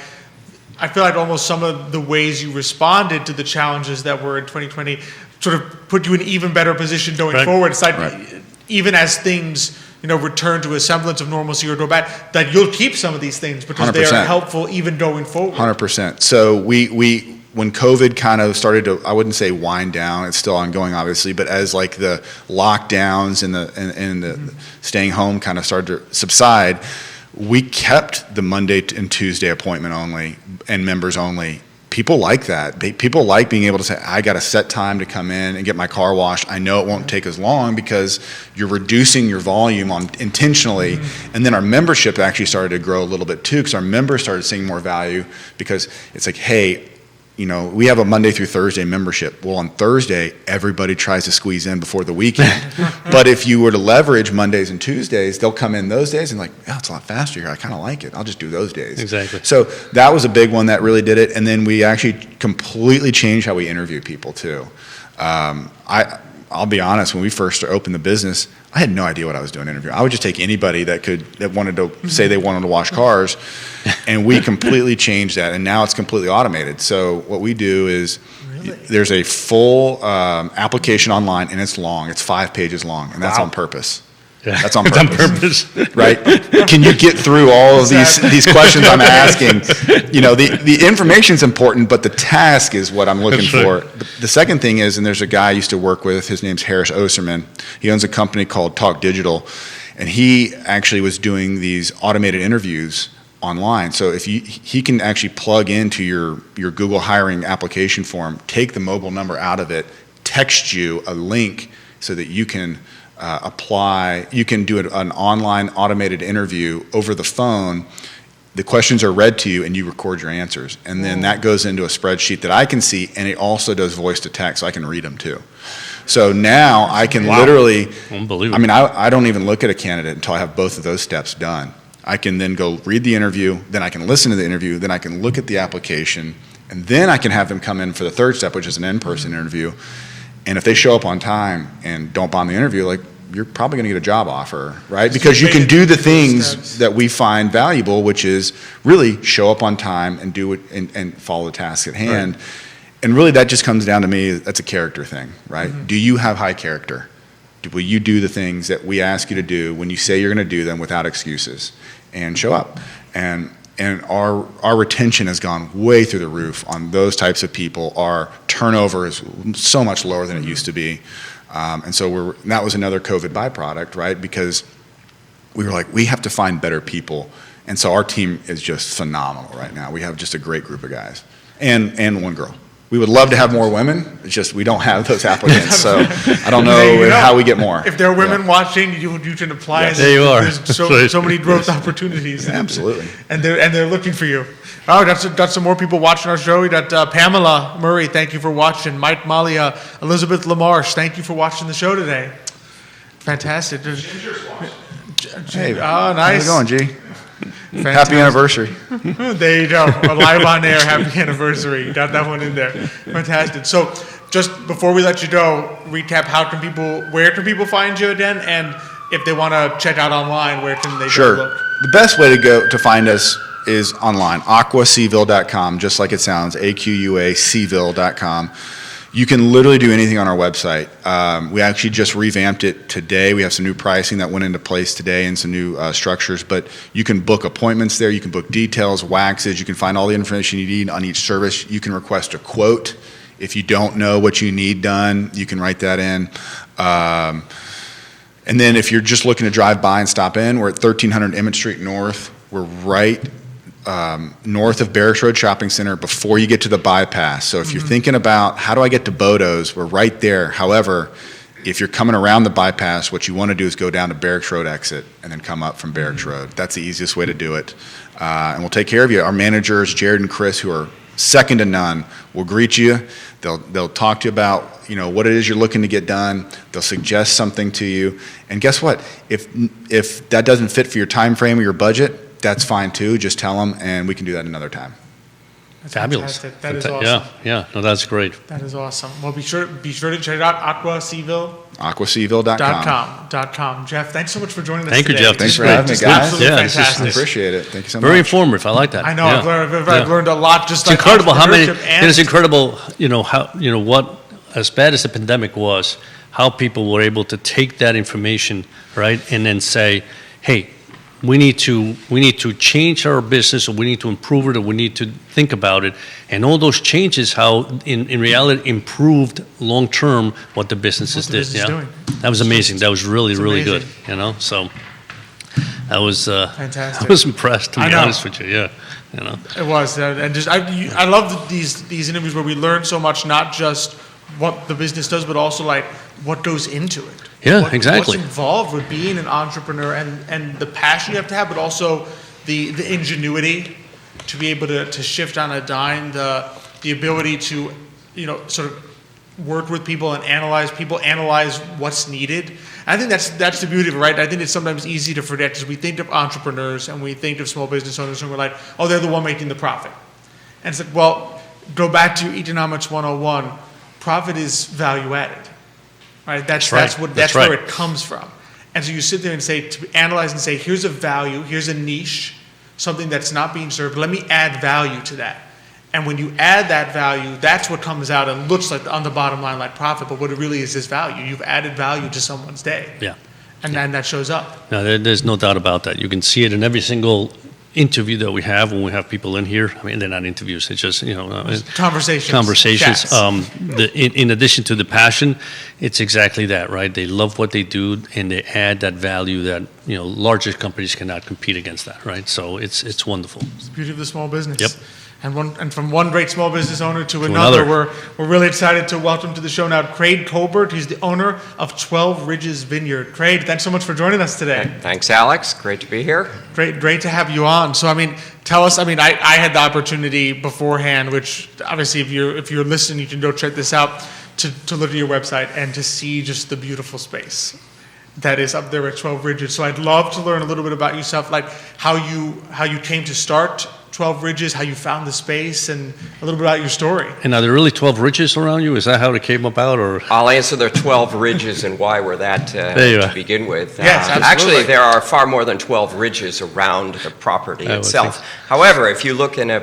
A: I feel like almost some of the ways you responded to the challenges that were in 2020 sort of put you in an even better position going forward. It's like even as things return to a semblance of normalcy or go back, that you'll keep some of these things because 100%. They are helpful even going forward.
C: 100%. So we when COVID kind of started to, I wouldn't say wind down, it's still ongoing obviously, but as like the lockdowns and the staying home kind of started to subside, we kept the Monday and Tuesday appointment only and members only. People like that. People like being able to say, I got a set time to come in and get my car washed. I know it won't take as long because you're reducing your volume intentionally. And then our membership actually started to grow a little bit too, because our members started seeing more value, because it's like, hey, we have a Monday through Thursday membership. Well, on Thursday, everybody tries to squeeze in before the weekend. But if you were to leverage Mondays and Tuesdays, they'll come in those days and like, oh, it's a lot faster here. I kind of like it. I'll just do those days.
B: Exactly.
C: So that was a big one that really did it. And then we actually completely changed how we interview people too. I'll be honest, when we first opened the business, I had no idea what I was doing interviewing. I would just take anybody that wanted to say they wanted to wash cars, and we completely changed that, and now it's completely automated. So what we do is there's a full application online, and it's long. It's 5 pages long, and that's on purpose.
B: Yeah.
C: That's on purpose. Right? Can you get through all of these questions I'm asking? The information's important, but the task is what I'm looking for. The second thing is, and there's a guy I used to work with, his name's Harris Oserman. He owns a company called Talk Digital, and he actually was doing these automated interviews online. So if he can actually plug into your Google hiring application form, take the mobile number out of it, text you a link so that you can apply. You can do an online automated interview over the phone. The questions are read to you and you record your answers. And then that goes into a spreadsheet that I can see, and it also does voice to text, so I can read them too. So now I can literally,
B: unbelievable.
C: I mean, I don't even look at a candidate until I have both of those steps done. I can then go read the interview, then I can listen to the interview, then I can look at the application, and then I can have them come in for the third step, which is an in-person interview. And if they show up on time and don't bomb the interview, like, you're probably going to get a job offer, right? Because you can do the things that we find valuable, which is really show up on time and do it and follow the task at hand. Right. And really that just comes down to me, that's a character thing, right? Do you have high character? Will you do the things that we ask you to do when you say you're going to do them without excuses, and show up? And our retention has gone way through the roof on those types of people. Our turnover is so much lower than it used to be. And so that was another COVID byproduct, right? Because we were like, we have to find better people. And so our team is just phenomenal right now. We have just a great group of guys and one girl. We would love to have more women. It's just we don't have those applicants, so I don't know,
A: You know,
C: how we get more.
A: If there are women watching, you can apply.
C: Yes.
B: There you are.
A: There's so many growth opportunities.
C: Absolutely.
A: And they're looking for you. Oh, got some more people watching our show. We got Pamela Murray, thank you for watching. Mike Malia, Elizabeth LaMarche, thank you for watching the show today. Fantastic.
C: Hey,
A: oh, nice.
C: how's it going, G?
A: Fantastic.
C: Happy anniversary.
A: There you go. Live on air, happy anniversary. You got that one in there. Fantastic. So just before we let you go, recap where can people find you again? And if they want to check out online, where can they
C: Sure.
A: go look?
C: The best way to go to find us is online, aquacville.com, just like it sounds, AQUA-CVille.com. You can literally do anything on our website. We actually just revamped it today. We have some new pricing that went into place today and some new structures, but you can book appointments there. You can book details, waxes. You can find all the information you need on each service. You can request a quote. If you don't know what you need done, you can write that in. And then if you're just looking to drive by and stop in, we're at 1300 Emmett Street North. We're right north of Barracks Road Shopping Center before you get to the bypass. So if you're thinking about how do I get to Bodo's, we're right there. However, if you're coming around the bypass, what you want to do is go down to Barracks Road exit and then come up from Barracks Road. That's the easiest way to do it. And we'll take care of you. Our managers, Jared and Chris, who are second to none, will greet you. They'll talk to you about what it is you're looking to get done. They'll suggest something to you. And guess what? If that doesn't fit for your time frame or your budget, that's fine too. Just tell them, and we can do that another time.
A: That's
B: Fabulous.
A: fantastic. That is awesome.
B: Yeah. No, that's great.
A: That is awesome. Well, be sure to check it out. AquaCVille.com.
C: aquacville.com.
A: Jeff, thanks so much for joining us
B: Thank you,
A: today.
B: Jeff.
C: Thanks for
B: Great.
C: having me,
A: Just
C: guys.
A: absolutely
B: Yeah, this is
A: fantastic.
C: Appreciate it. Thank you so much.
B: Very informative. I like that.
A: I know.
B: Yeah.
A: I've learned a lot. Just
B: It's
A: like
B: incredible how many.
A: entrepreneurship and
B: It's incredible, what, as bad as the pandemic was, how people were able to take that information, right, and then say, hey, we need to change our business, or we need to improve it, or we need to think about it, and all those changes, how in reality improved long term what the businesses
A: What the
B: did.
A: business is doing.
B: That was amazing. That was really good.
A: amazing.
B: So that was
A: Fantastic.
B: I was impressed, to
A: I
B: be
A: know.
B: honest with you. Yeah,
A: It was, and just I love these interviews where we learn so much, not just what the business does, but also like what goes into it.
B: Yeah, exactly.
A: What's involved with being an entrepreneur, and the passion you have to have, but also the ingenuity to be able to shift on a dime, the ability to sort of work with people and analyze what's needed. I think that's the beauty of it, right? I think it's sometimes easy to forget because we think of entrepreneurs and we think of small business owners and we're like, oh, they're the one making the profit. And it's like, well, go back to Economics 101. Profit is value added, right? That's where it comes from. And so you sit there and analyze and say, here's a value, here's a niche, something that's not being served. Let me add value to that. And when you add that value, that's what comes out and looks like on the bottom line like profit, but what it really is value. You've added value to someone's day.
B: Yeah.
A: And then that shows up.
B: No, there's no doubt about that. You can see it in every single interview that we have when we have people in here. I mean, they're not interviews; it's just
A: Conversations.
B: Conversations.
A: Chats.
B: In addition to the passion, it's exactly that, right? They love what they do, and they add that value that larger companies cannot compete against that, right? So it's wonderful.
A: It's the beauty of the small business.
B: Yep.
A: And from one great small business owner to another, we're really excited to welcome to the show now Craig Colberg. He's the owner of 12 Ridges Vineyard. Craig, thanks so much for joining us today.
D: Thanks, Alex. Great to be here.
A: Great to have you on. So, tell us. I had the opportunity beforehand, which obviously, if you're listening, you can go check this out to look at your website and to see just the beautiful space that is up there at 12 Ridges. So, I'd love to learn a little bit about yourself, like how you came to start 12 Ridges, how you found the space, and a little bit about your story.
B: And are there really 12 ridges around you? Is that how it came about, or?
D: I'll answer the 12 ridges and why we're that to begin with.
A: Yes, absolutely.
D: Actually, there are far more than 12 ridges around the property itself. However, if you look from a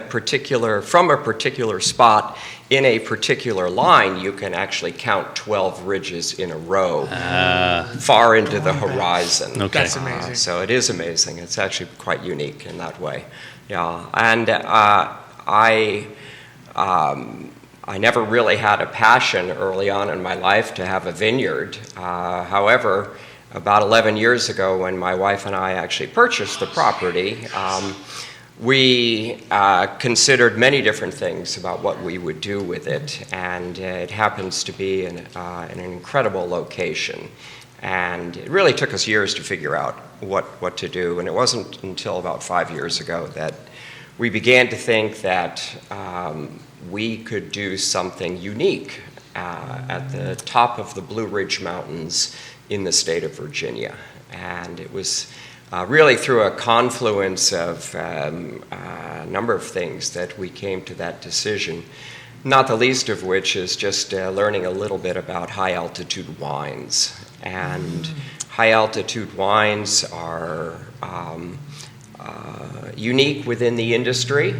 D: particular spot in a particular line, you can actually count 12 ridges in a row far into the horizon.
B: Okay.
A: That's amazing.
D: So it is amazing. It's actually quite unique in that way. Yeah, and I never really had a passion early on in my life to have a vineyard. However, about 11 years ago, when my wife and I actually purchased the property, we considered many different things about what we would do with it, and it happens to be in an incredible location. And it really took us years to figure out what to do, and it wasn't until about 5 years ago that we began to think that we could do something unique at the top of the Blue Ridge Mountains in the state of Virginia. And it was really through a confluence of a number of things that we came to that decision, not the least of which is just learning a little bit about high-altitude wines. And high-altitude wines are unique within the industry.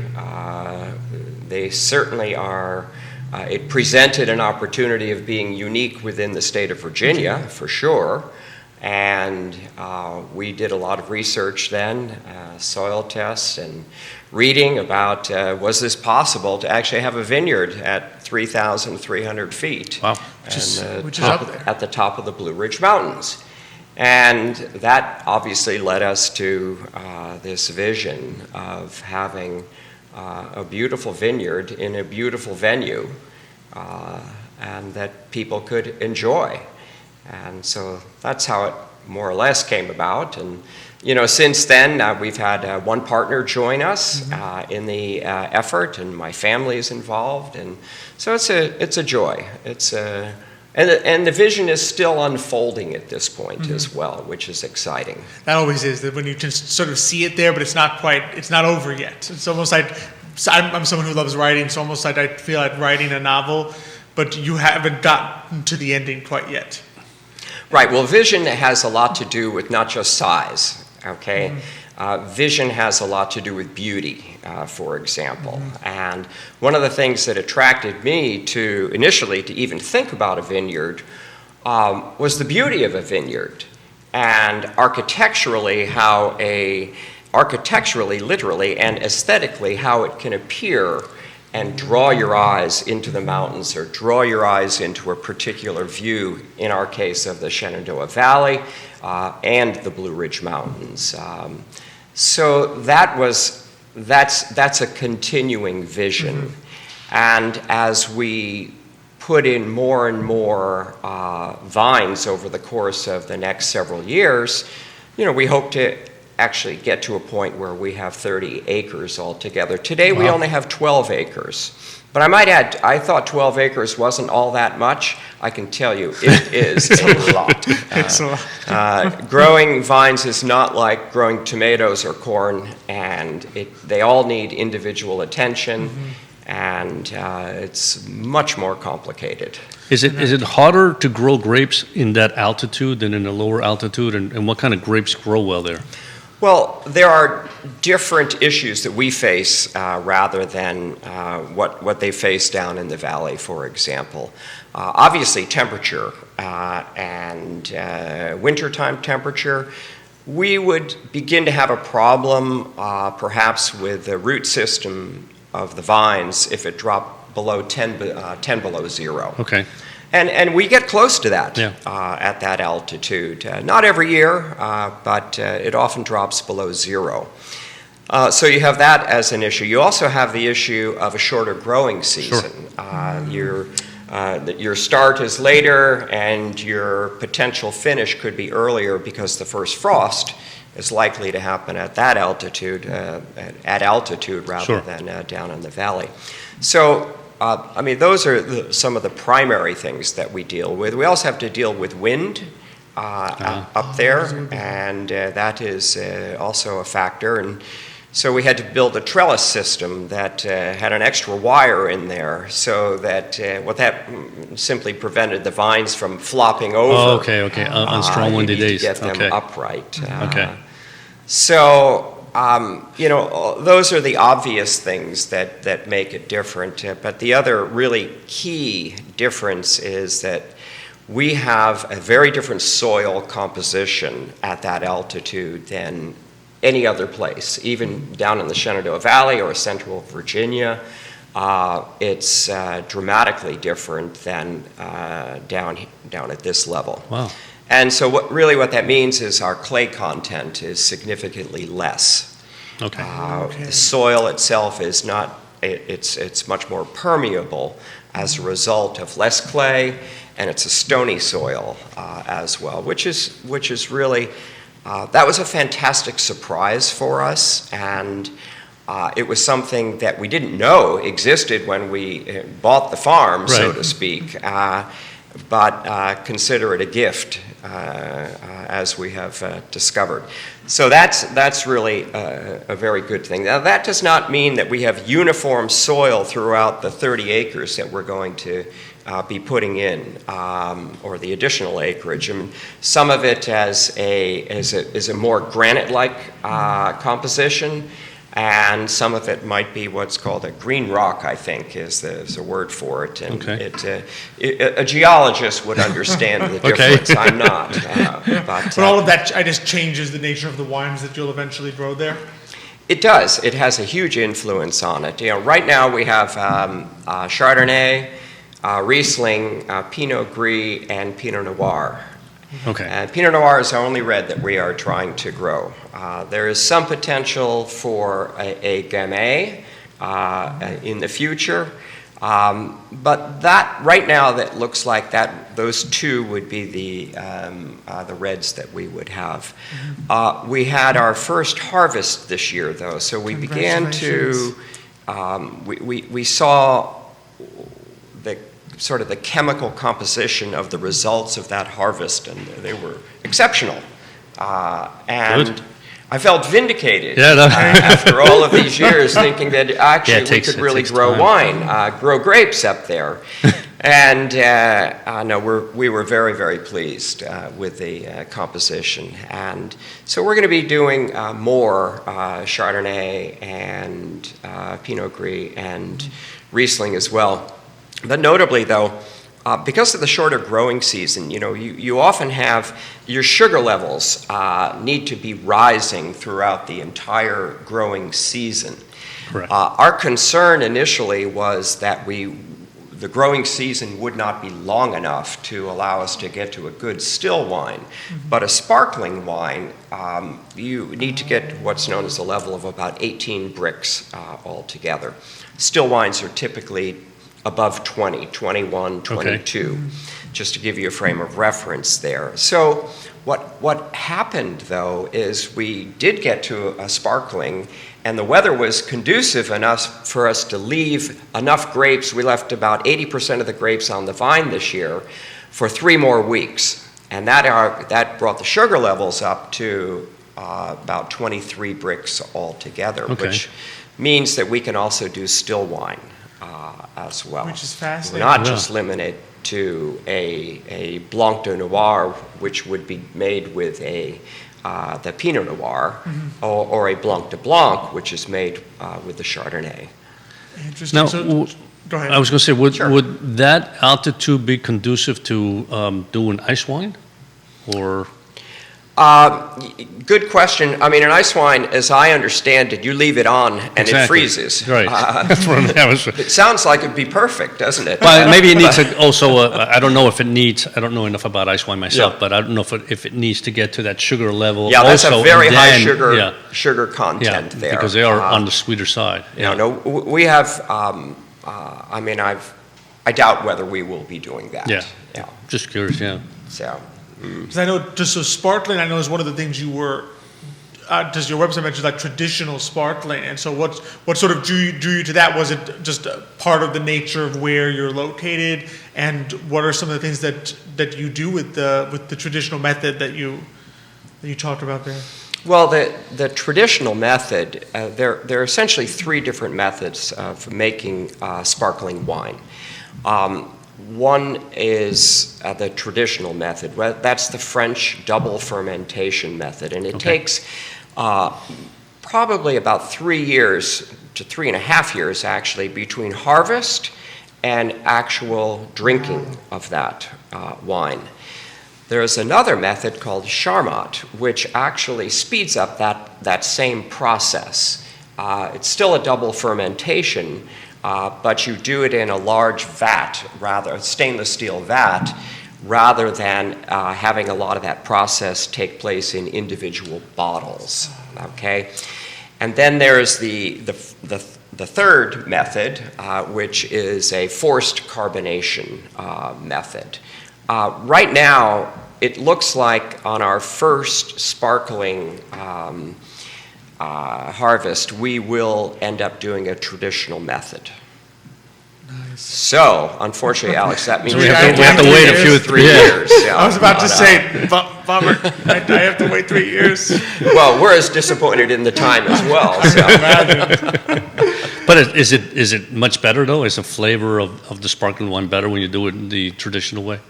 D: They certainly are. It presented an opportunity of being unique within the state of Virginia, for sure. And we did a lot of research then, soil tests and reading about was this possible to actually have a vineyard at 3,300 feet.
B: Wow.
A: Which is up there.
D: At the top of the Blue Ridge Mountains. And that obviously led us to this vision of having a beautiful vineyard in a beautiful venue and that people could enjoy. And so that's how it more or less came about. And, you know, since then, we've had one partner join us in the effort, and my family is involved. And so it's a joy. And the vision is still unfolding at this point as well, which is exciting.
A: That always is, that when you just sort of see it there, but it's not over yet. It's almost like, I'm someone who loves writing, so almost like I feel like writing a novel, but you haven't gotten to the ending quite yet.
D: Right, well, vision has a lot to do with not just size, okay? Vision has a lot to do with beauty, for example. And one of the things that attracted me to, initially, to even think about a vineyard was the beauty of a vineyard. And architecturally, literally, and aesthetically, how it can appear and draw your eyes into the mountains or draw your eyes into a particular view, in our case of the Shenandoah Valley and the Blue Ridge Mountains. So that's a continuing vision. And as we put in more and more vines over the course of the next several years, you know, we hope to actually get to a point where we have 30 acres altogether. Today we only have 12 acres. But I might add, I thought 12 acres wasn't all that much. I can tell you, it is a lot.
A: It's a lot.
D: Growing vines is not like growing tomatoes or corn, and they all need individual attention, and it's much more complicated.
B: Is it harder to grow grapes in that altitude than in a lower altitude, and what kind of grapes grow well there?
D: Well, there are different issues that we face rather than what they face down in the valley, for example. Obviously, temperature and wintertime temperature. We would begin to have a problem perhaps with the root system of the vines if it dropped below 10 below zero.
B: Okay.
D: And we get close to that
B: Yeah.
D: at that altitude. Not every year, but it often drops below zero. So you have that as an issue. You also have the issue of a shorter growing season. Your start is later, and your potential finish could be earlier because the first frost is likely to happen at that altitude, rather than down in the valley. So I mean, those are some of the primary things that we deal with. We also have to deal with wind up there, and that is also a factor. And so we had to build a trellis system that had an extra wire in there, so that that simply prevented the vines from flopping over.
B: Oh, okay. On strong windy days.
D: To get them upright.
B: Okay.
D: So. You know, those are the obvious things that make it different. But the other really key difference is that we have a very different soil composition at that altitude than any other place. Even down in the Shenandoah Valley or central Virginia, it's dramatically different than down at this level.
B: Wow.
D: And so what that means is our clay content is significantly less.
B: Okay.
D: The soil itself is not, it's much more permeable as a result of less clay, and it's a stony soil as well, which is really, that was a fantastic surprise for us, and it was something that we didn't know existed when we bought the farm, so to speak, but consider it a gift as we have discovered. So that's really a very good thing. Now that does not mean that we have uniform soil throughout the 30 acres that we're going to be putting in, or the additional acreage. I mean, some of it is a more granite-like composition, and some of it might be what's called a green rock, I think, is a word for it. And a geologist would understand the difference. I'm not. But
A: all of that, I guess, changes the nature of the wines that you'll eventually grow there?
D: It does. It has a huge influence on it. You know, right now we have Chardonnay, Riesling, Pinot Gris, and Pinot Noir.
B: Okay.
D: And Pinot Noir is the only red that we are trying to grow. There is some potential for a Gamay in the future, but that right now that looks like that those two would be the reds that we would have. We had our first harvest this year, though, so we began to we saw the sort of the chemical composition of the results of that harvest, and they were exceptional. And
B: Good.
D: I felt vindicated after all of these years, thinking that actually we could really grow wine, grow grapes up there. And no, we were very, very pleased with the composition. And so we're going to be doing more Chardonnay and Pinot Gris and Riesling as well. But notably, though, because of the shorter growing season, you know, you often have your sugar levels need to be rising throughout the entire growing season.
B: Correct.
D: Our concern initially was that the growing season would not be long enough to allow us to get to a good still wine. But a sparkling wine, you need to get what's known as a level of about 18 bricks altogether. Still wines are typically above 20, 21, 22, just to give you a frame of reference there. So what happened, though, is we did get to a sparkling, and the weather was conducive enough for us to leave enough grapes. We left about 80% of the grapes on the vine this year for 3 more weeks. And that brought the sugar levels up to about 23 bricks altogether, which means that we can also do still wine as well.
A: Which is fascinating.
D: We're not just limited to a Blanc de Noir, which would be made with the Pinot Noir, or a Blanc de Blanc, which is made with the Chardonnay.
A: Interesting.
B: Now,
A: So, go ahead.
B: I was going to say,
D: Sure.
B: would that altitude be conducive to doing ice wine, or?
D: Good question. I mean, an ice wine, as I understand it, you leave it on and it freezes.
B: Right. That's what I was.
D: It sounds like it'd be perfect, doesn't it?
B: Well, maybe it needs I don't know if it needs. I don't know enough about ice wine myself, but I don't know if it needs to get to that sugar level.
D: Yeah, that's
B: also,
D: a very
B: and
D: high
B: then-
D: sugar content there.
B: because they are on the sweeter side.
D: No, we have. I mean, I doubt whether we will be doing that.
B: Yeah. Just curious. Yeah.
D: So.
A: Because I know, just so sparkling, I know is one of the things you were, does your website mention like traditional sparkling? And so what sort of drew you to that? Was it just a part of the nature of where you're located? And what are some of the things that you do with the traditional method that you talked about there?
D: Well, the traditional method, there are essentially 3 different methods of making sparkling wine. One is the traditional method. That's the French double fermentation method, and it takes probably about 3 years to 3.5 years, actually, between harvest and actual drinking of that wine. There's another method called Charmat, which actually speeds up that same process. It's still a double fermentation, but you do it in a large vat, a stainless steel vat, rather than having a lot of that process take place in individual bottles, okay? And then there's the third method, which is a forced carbonation method. Right now, it looks like on our first sparkling harvest, we will end up doing a traditional method.
A: Nice.
D: So, unfortunately, Alex, that means
A: So we
B: have to wait a few
D: 3
B: yeah.
D: years. Yeah.
A: I was about to say, bummer, I have to wait 3 years.
D: Well, we're as disappointed in the time as well. So.
B: But is it much better though? Is the flavor of the sparkling wine better when you do it the traditional way?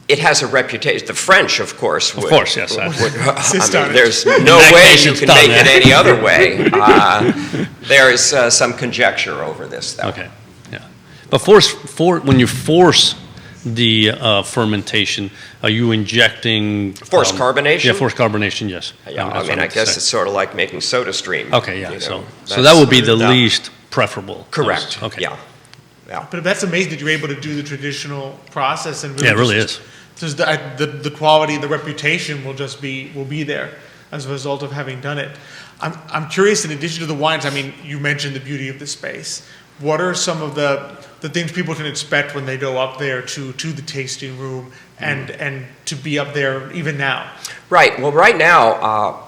D: It has a reputation. The French, of course, would.
B: Of course, yes.
D: There's no way you can make it any other way. There is some conjecture over this, though.
B: Okay, yeah. But when you force the fermentation, are you injecting...
D: Forced carbonation?
B: Yeah, forced carbonation, yes.
D: Yeah, I guess it's sort of like making Soda Stream.
B: Okay, yeah. So that would be the least preferable.
D: Correct.
B: Okay.
D: Yeah.
A: But that's amazing that you're able to do the traditional process and really
B: Yeah, it really is.
A: Just the quality and the reputation will be there as a result of having done it. I'm curious, in addition to the wines, I mean, you mentioned the beauty of the space. What are some of the things people can expect when they go up there to the tasting room and to be up there even now?
D: Right. Well, right now,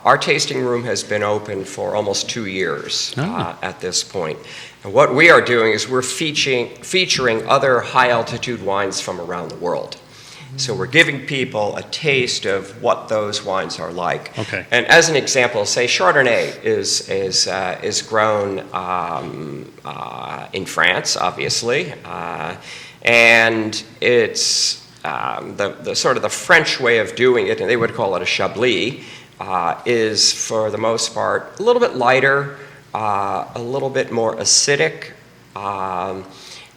D: our tasting room has been open for almost 2 years at this point. And what we are doing is we're featuring other high-altitude wines from around the world. So we're giving people a taste of what those wines are like.
B: Okay.
D: And as an example, say Chardonnay is grown in France, obviously, and it's the sort of the French way of doing it, and they would call it a Chablis, is for the most part a little bit lighter, a little bit more acidic.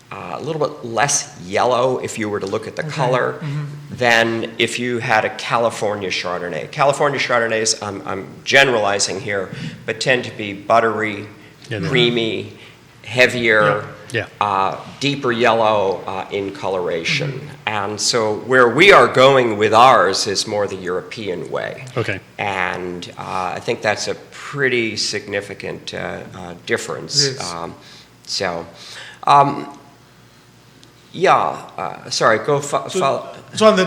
D: A little bit less yellow, if you were to look at the color, than if you had a California Chardonnay. California Chardonnays, I'm generalizing here, but tend to be buttery, creamy, heavier, deeper yellow in coloration. And so where we are going with ours is more the European way.
B: Okay.
D: And I think that's a pretty significant difference. Sorry, go follow.
A: So on the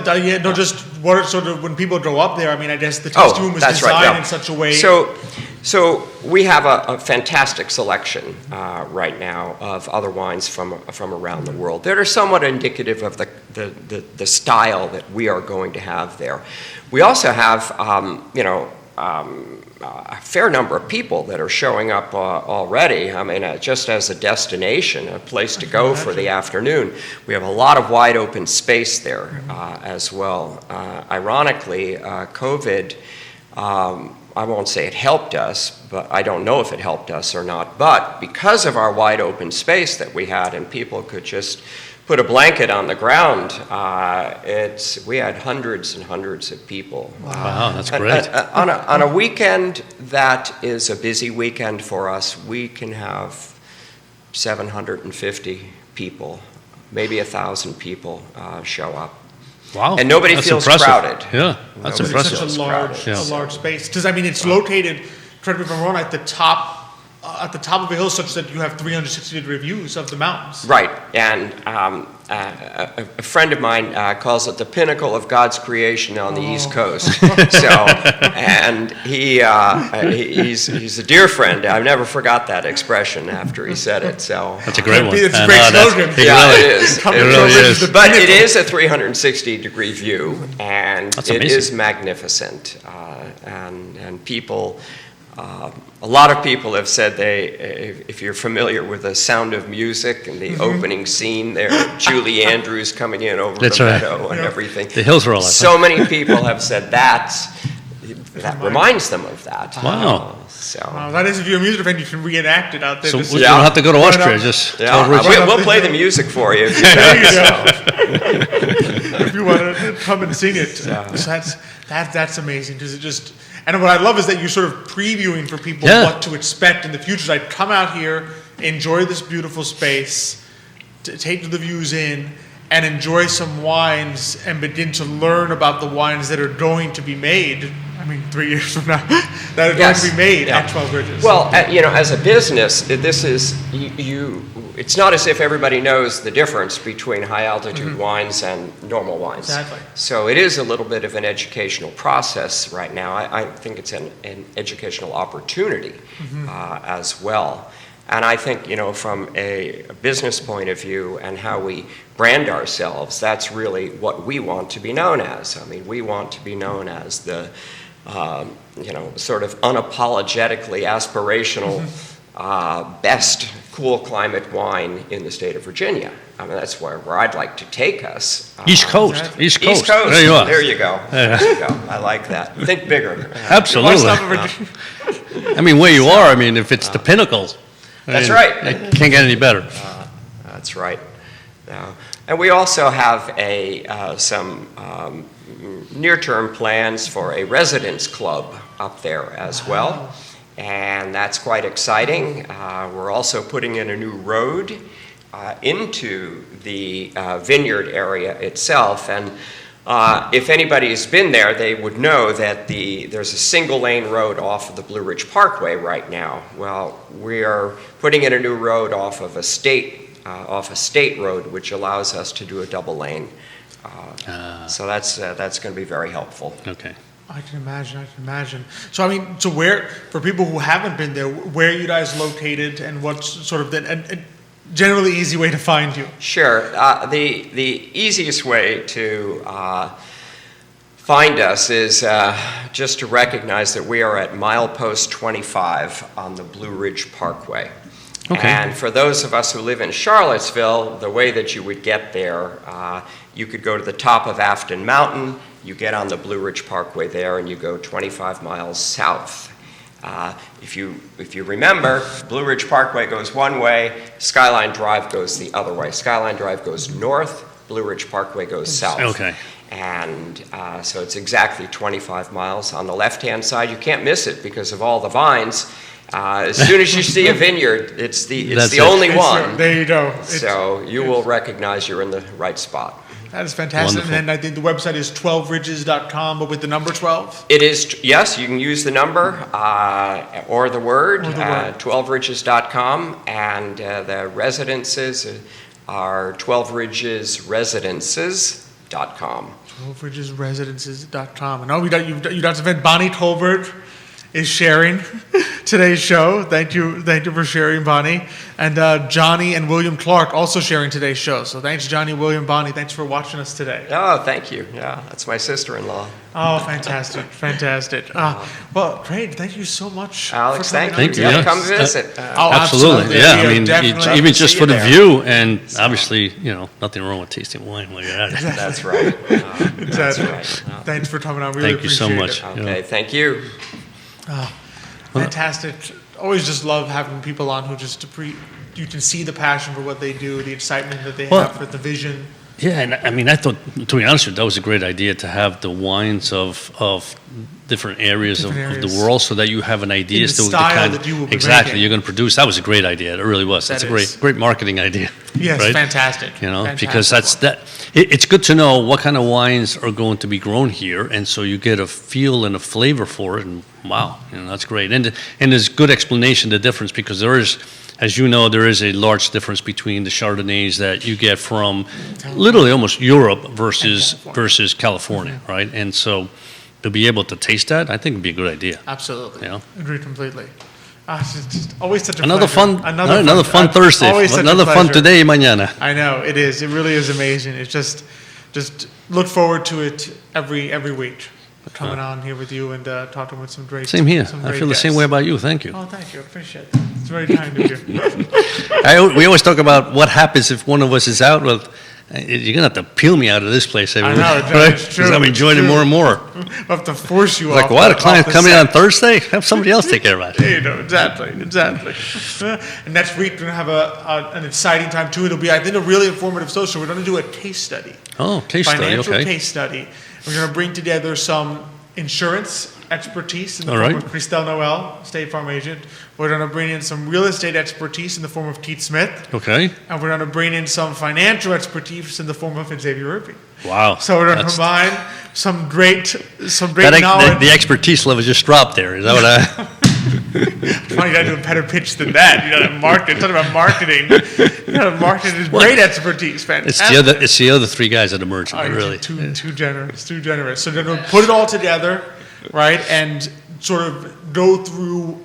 A: just what are sort of when people go up there? I mean, I guess the tasting room is designed in such a way.
D: So we have a fantastic selection right now of other wines from around the world that are somewhat indicative of the style that we are going to have there. We also have a fair number of people that are showing up already. I mean, just as a destination, a place to go for the afternoon. We have a lot of wide open space there as well. Ironically, COVID, I won't say it helped us, but I don't know if it helped us or not. But because of our wide open space that we had and people could just put a blanket on the ground, we had hundreds and hundreds of people.
B: Wow, that's great.
D: On a weekend that is a busy weekend for us, we can have 750 people, maybe 1,000 people show up.
B: Wow,
D: and nobody
B: that's
D: feels
B: impressive.
D: crowded.
B: Yeah, that's impressive.
A: It's such a large space. Because I mean, it's located, correct me if I'm wrong, at the top of a hill, such that you have 360-degree views of the mountains.
D: Right, and a friend of mine calls it the pinnacle of God's creation on the East Coast. And he's a dear friend. I've never forgot that expression after he said it. So
B: that's a great one.
A: It's a great slogan.
D: Yeah, it is.
B: It really is.
D: But it is a 360-degree view, and it is magnificent. And people. A lot of people have said if you're familiar with The Sound of Music and the opening scene there, Julie Andrews coming in over the meadow and everything.
B: The hills are all that.
D: So many people have said that reminds them of that.
B: Wow.
A: That is, if you're a music fan, you can reenact it out there.
B: So we don't have to go to Austria.
D: We'll play the music for you.
A: If you want to come and sing it. So that's amazing, because it just. And what I love is that you're sort of previewing for people what to expect in the future. So I'd come out here, enjoy this beautiful space, take the views in, and enjoy some wines and begin to learn about the wines that are going to be made I mean, 3 years from now, that are going to be made at 12 Ridges.
D: Well, as a business, this is, it's not as if everybody knows the difference between high-altitude wines and normal wines.
A: Exactly.
D: So it is a little bit of an educational process right now. I think it's an educational opportunity as well. And I think, from a business point of view and how we brand ourselves, that's really what we want to be known as. I mean, we want to be known as the, sort of unapologetically aspirational, best cool climate wine in the state of Virginia. I mean, that's where I'd like to take us.
B: East Coast.
A: Exactly.
B: East Coast.
D: East Coast.
B: There you are.
D: There you go. There you go. I like that. Think bigger.
B: Absolutely. I mean, where you are, I mean, if it's the pinnacle.
D: That's right.
B: It can't get any better.
D: That's right. And we also have some near-term plans for a residence club up there as well, and that's quite exciting. We're also putting in a new road into the vineyard area itself, and if anybody's been there, they would know that there's a single-lane road off of the Blue Ridge Parkway right now. Well, we are putting in a new road off of a state road, which allows us to do a double lane. So that's going to be very helpful.
B: Okay.
A: I can imagine. So, I mean, for people who haven't been there, where are you guys located and what's sort of a generally easy way to find you?
D: Sure. The easiest way to find us is just to recognize that we are at milepost 25 on the Blue Ridge Parkway.
B: Okay.
D: And for those of us who live in Charlottesville, the way that you would get there, you could go to the top of Afton Mountain, you get on the Blue Ridge Parkway there, and you go 25 miles south. If you remember, Blue Ridge Parkway goes one way, Skyline Drive goes the other way. Skyline Drive goes north, Blue Ridge Parkway goes south.
B: Okay.
D: And so it's exactly 25 miles. On the left-hand side, you can't miss it because of all the vines. As soon as you see a vineyard, it's the only one.
A: There you go.
D: So you will recognize you're in the right spot.
A: That is fantastic.
B: Wonderful.
A: And I think the website is 12ridges.com, but with the number 12?
D: It is, yes, you can use the number or the word, 12ridges.com, and the residences are 12ridgesresidences.com.
A: 12ridgesresidences.com. And you got some event. Bonnie Colberg is sharing today's show. Thank you for sharing, Bonnie. And Johnny and William Clark also sharing today's show. So thanks, Johnny, William, Bonnie. Thanks for watching us today.
D: Oh, thank you. Yeah, that's my sister-in-law.
A: Oh, fantastic. Well, great. Thank you so much.
D: Alex, thank you.
B: Thank you.
D: Yeah, come visit.
B: Absolutely. Yeah, I mean,
A: definitely
B: even just
D: see
B: for
D: you
B: the
D: there.
B: view, and obviously, nothing wrong with tasting wine while you're at it.
D: That's right. That's
A: Exactly.
D: right.
A: Thanks for coming on. Really
B: Thank you so
A: appreciate
B: much.
A: it.
D: Okay, thank you.
A: Fantastic. Always just love having people on who you can see the passion for what they do, the excitement that they have for the vision.
B: Yeah, and I mean, I thought, to be honest with you, that was a great idea to have the wines of different areas of the world, so that you have an idea
A: In the
B: as to
A: style that you will be
B: exactly
A: making.
B: you're going to produce. That was a great idea. It really was. That's
A: That
B: a
A: is.
B: great marketing idea.
A: Yes,
B: right?
A: fantastic.
B: Because it's good to know what kind of wines are going to be grown here, and so you get a feel and a flavor for it. And wow, that's great. And there's good explanation the difference, because there is, as you know, there is a large difference between the Chardonnays that you get from literally almost Europe versus California, right? And so to be able to taste that, I think would be a good idea.
A: Absolutely.
B: Yeah.
A: Agree completely. It's just always such a
B: Another
A: pleasure.
B: fun Thursday.
A: Always such a
B: Another fun
A: pleasure.
B: today, mañana.
A: I know, it is. It really is amazing. It's just look forward to it every week. Coming on here with you and talking with some great
B: Same here.
A: some
B: I
A: great
B: feel the same
A: guests.
B: way about you. Thank you.
A: Oh, thank you. I appreciate it. It's very kind of you.
B: We always talk about what happens if one of us is out. Well, you're going to have to peel me out of this place every
A: I know,
B: week,
A: it's
B: right?
A: true,
B: Because I'm enjoying it more and more.
A: I'll have to force you
B: Like,
A: off.
B: what? A
A: off
B: client
A: the
B: coming
A: set.
B: on Thursday? Have somebody else take care of it.
A: Exactly. And next week, we're going to have an exciting time, too. It'll be, I think, a really informative social. We're going to do a case study.
B: Oh, case study,
A: Financial
B: okay.
A: case study. We're going to bring together some insurance expertise in the
B: All
A: form
B: right.
A: of Cristel Noel, State Farm agent. We're going to bring in some real estate expertise in the form of Keith Smith.
B: Okay.
A: And we're going to bring in some financial expertise in the form of Xavier Urpí.
B: Wow.
A: So we're going to
B: That's-
A: combine some great
B: that
A: knowledge.
B: the expertise level just dropped there. Is that what I?
A: Funny, you got to do a better pitch than that. You got to market. Talk about marketing. You got to market his great expertise, fantastic.
B: It's the other three guys at Emergent,
A: Oh, you're
B: really.
A: too generous, too generous. So then we'll put it all together, right, and sort of go through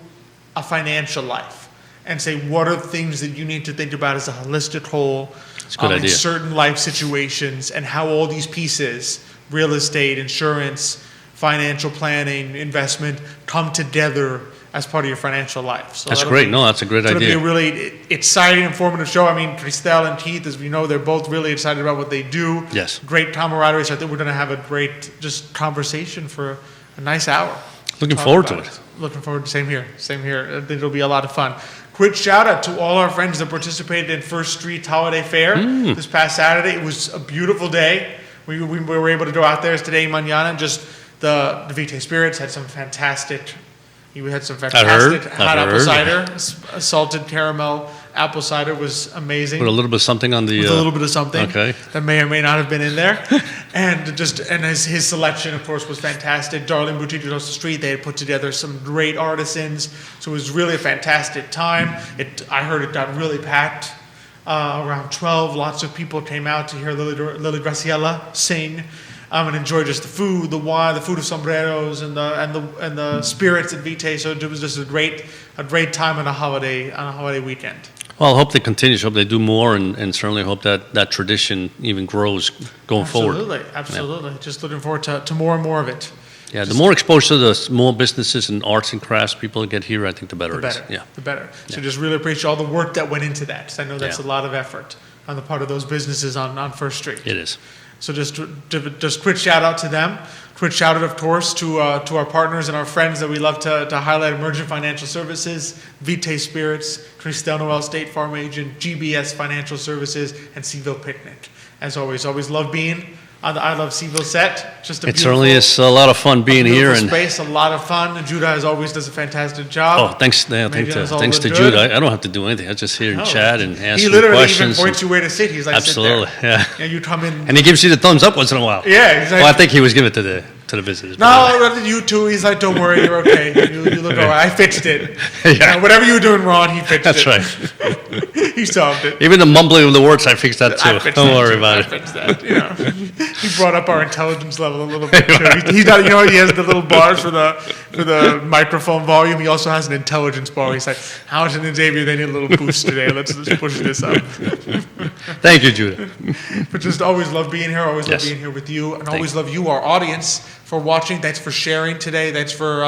A: a financial life and say what are things that you need to think about as a holistic whole
B: It's a good
A: in
B: idea.
A: certain life situations, and how all these pieces, real estate, insurance, financial planning, investment, come together as part of your financial life. So
B: That's
A: that'll
B: great.
A: be-
B: No, that's a great
A: It's going to be
B: idea.
A: a really exciting, informative show. I mean, Cristel and Keith, as we know, they're both really excited about what they do.
B: Yes.
A: Great camaraderie. So I think we're going to have a great just conversation for a nice hour.
B: Looking
A: Talk
B: forward to
A: about
B: it.
A: Looking forward to same here. Same here. I think it'll be a lot of fun. Quick shout out to all our friends that participated in First Street Holiday Fair this past Saturday. It was a beautiful day. We were able to go out there today, Mañana, and just the Vitae Spirits had some fantastic. We had some fantastic hot apple
B: heard.
A: cider, salted caramel apple cider was amazing.
B: Put a little bit of something on the.
A: With a little bit of something
B: Okay.
A: that may or may not have been in there, and his selection, of course, was fantastic. Darling Boutique across the street, they had put together some great artisans, so it was really a fantastic time. I heard it got really packed. Around 12, lots of people came out to hear Lily Graciela sing. And enjoy just the food, the wine, the food of sombreros, and the spirits at Vitae. So it was just a great time on a holiday weekend.
B: Well, I hope they continue. I hope they do more, and certainly hope that tradition even grows going forward.
A: Absolutely. Just looking forward to more and more of it.
B: Yeah, the more exposure to the small businesses and arts and crafts people get here, I think the better
A: The
B: it is.
A: better.
B: Yeah.
A: The better. So just really appreciate all the work that went into that. 'Cause I know that's
B: Yeah.
A: a lot of effort on the part of those businesses on First Street.
B: It is.
A: So just quick shout out to them. Quick shout out, of course, to our partners and our friends that we love to highlight: Emergent Financial Services, Vitae Spirits, Cristel Noel State Farm Agent, GBS Financial Services, and CVille Picnic. As always love being on the I Love CVille set. Just a
B: It certainly is a lot of fun being here.
A: beautiful
B: And
A: space, a lot of fun. And Judah, as always, does a fantastic job.
B: oh, thanks to
A: Judah.
B: Jude. I don't have to do anything. I just hear and
A: No.
B: chat and ask
A: He
B: you
A: literally
B: questions.
A: even points you where to sit. He's like,
B: Absolutely,
A: sit there.
B: yeah.
A: And you come in.
B: And he gives you the thumbs up once in a while.
A: Yeah, he's like,
B: Well, I think he was giving it to the visitors.
A: no, you too. He's like, don't worry, you're okay. You look all right. I fixed it.
B: Yeah.
A: You know, whatever you were doing wrong, he fixed
B: That's
A: it.
B: right.
A: He solved it.
B: Even the mumbling of the words, I fixed that
A: I
B: too.
A: fixed
B: Don't
A: that
B: worry
A: too.
B: about
A: I
B: it.
A: fixed that. You know, he brought up our intelligence level a little bit too. He's got, he has the little bars for the microphone volume. He also has an intelligence bar. He's like, Howard and Xavier, they need a little boost today. Let's push this up.
B: Thank you, Judah.
A: But just always love being here. Always love
B: Yes.
A: being here with you, and
B: Thank
A: always love you, our audience, for watching. Thanks for sharing today. Thanks for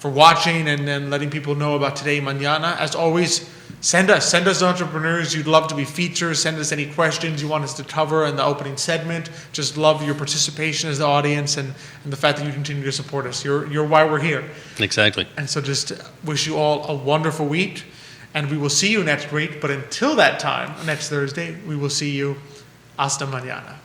A: watching and letting people know about today, Mañana. As always, send us entrepreneurs you'd love to be featured. Send us any questions you want us to cover in the opening segment. Just love your participation as the audience and the fact that you continue to support us. You're why we're here.
B: Exactly.
A: And so just wish you all a wonderful week, and we will see you next week. But until that time, next Thursday, we will see you. Hasta mañana.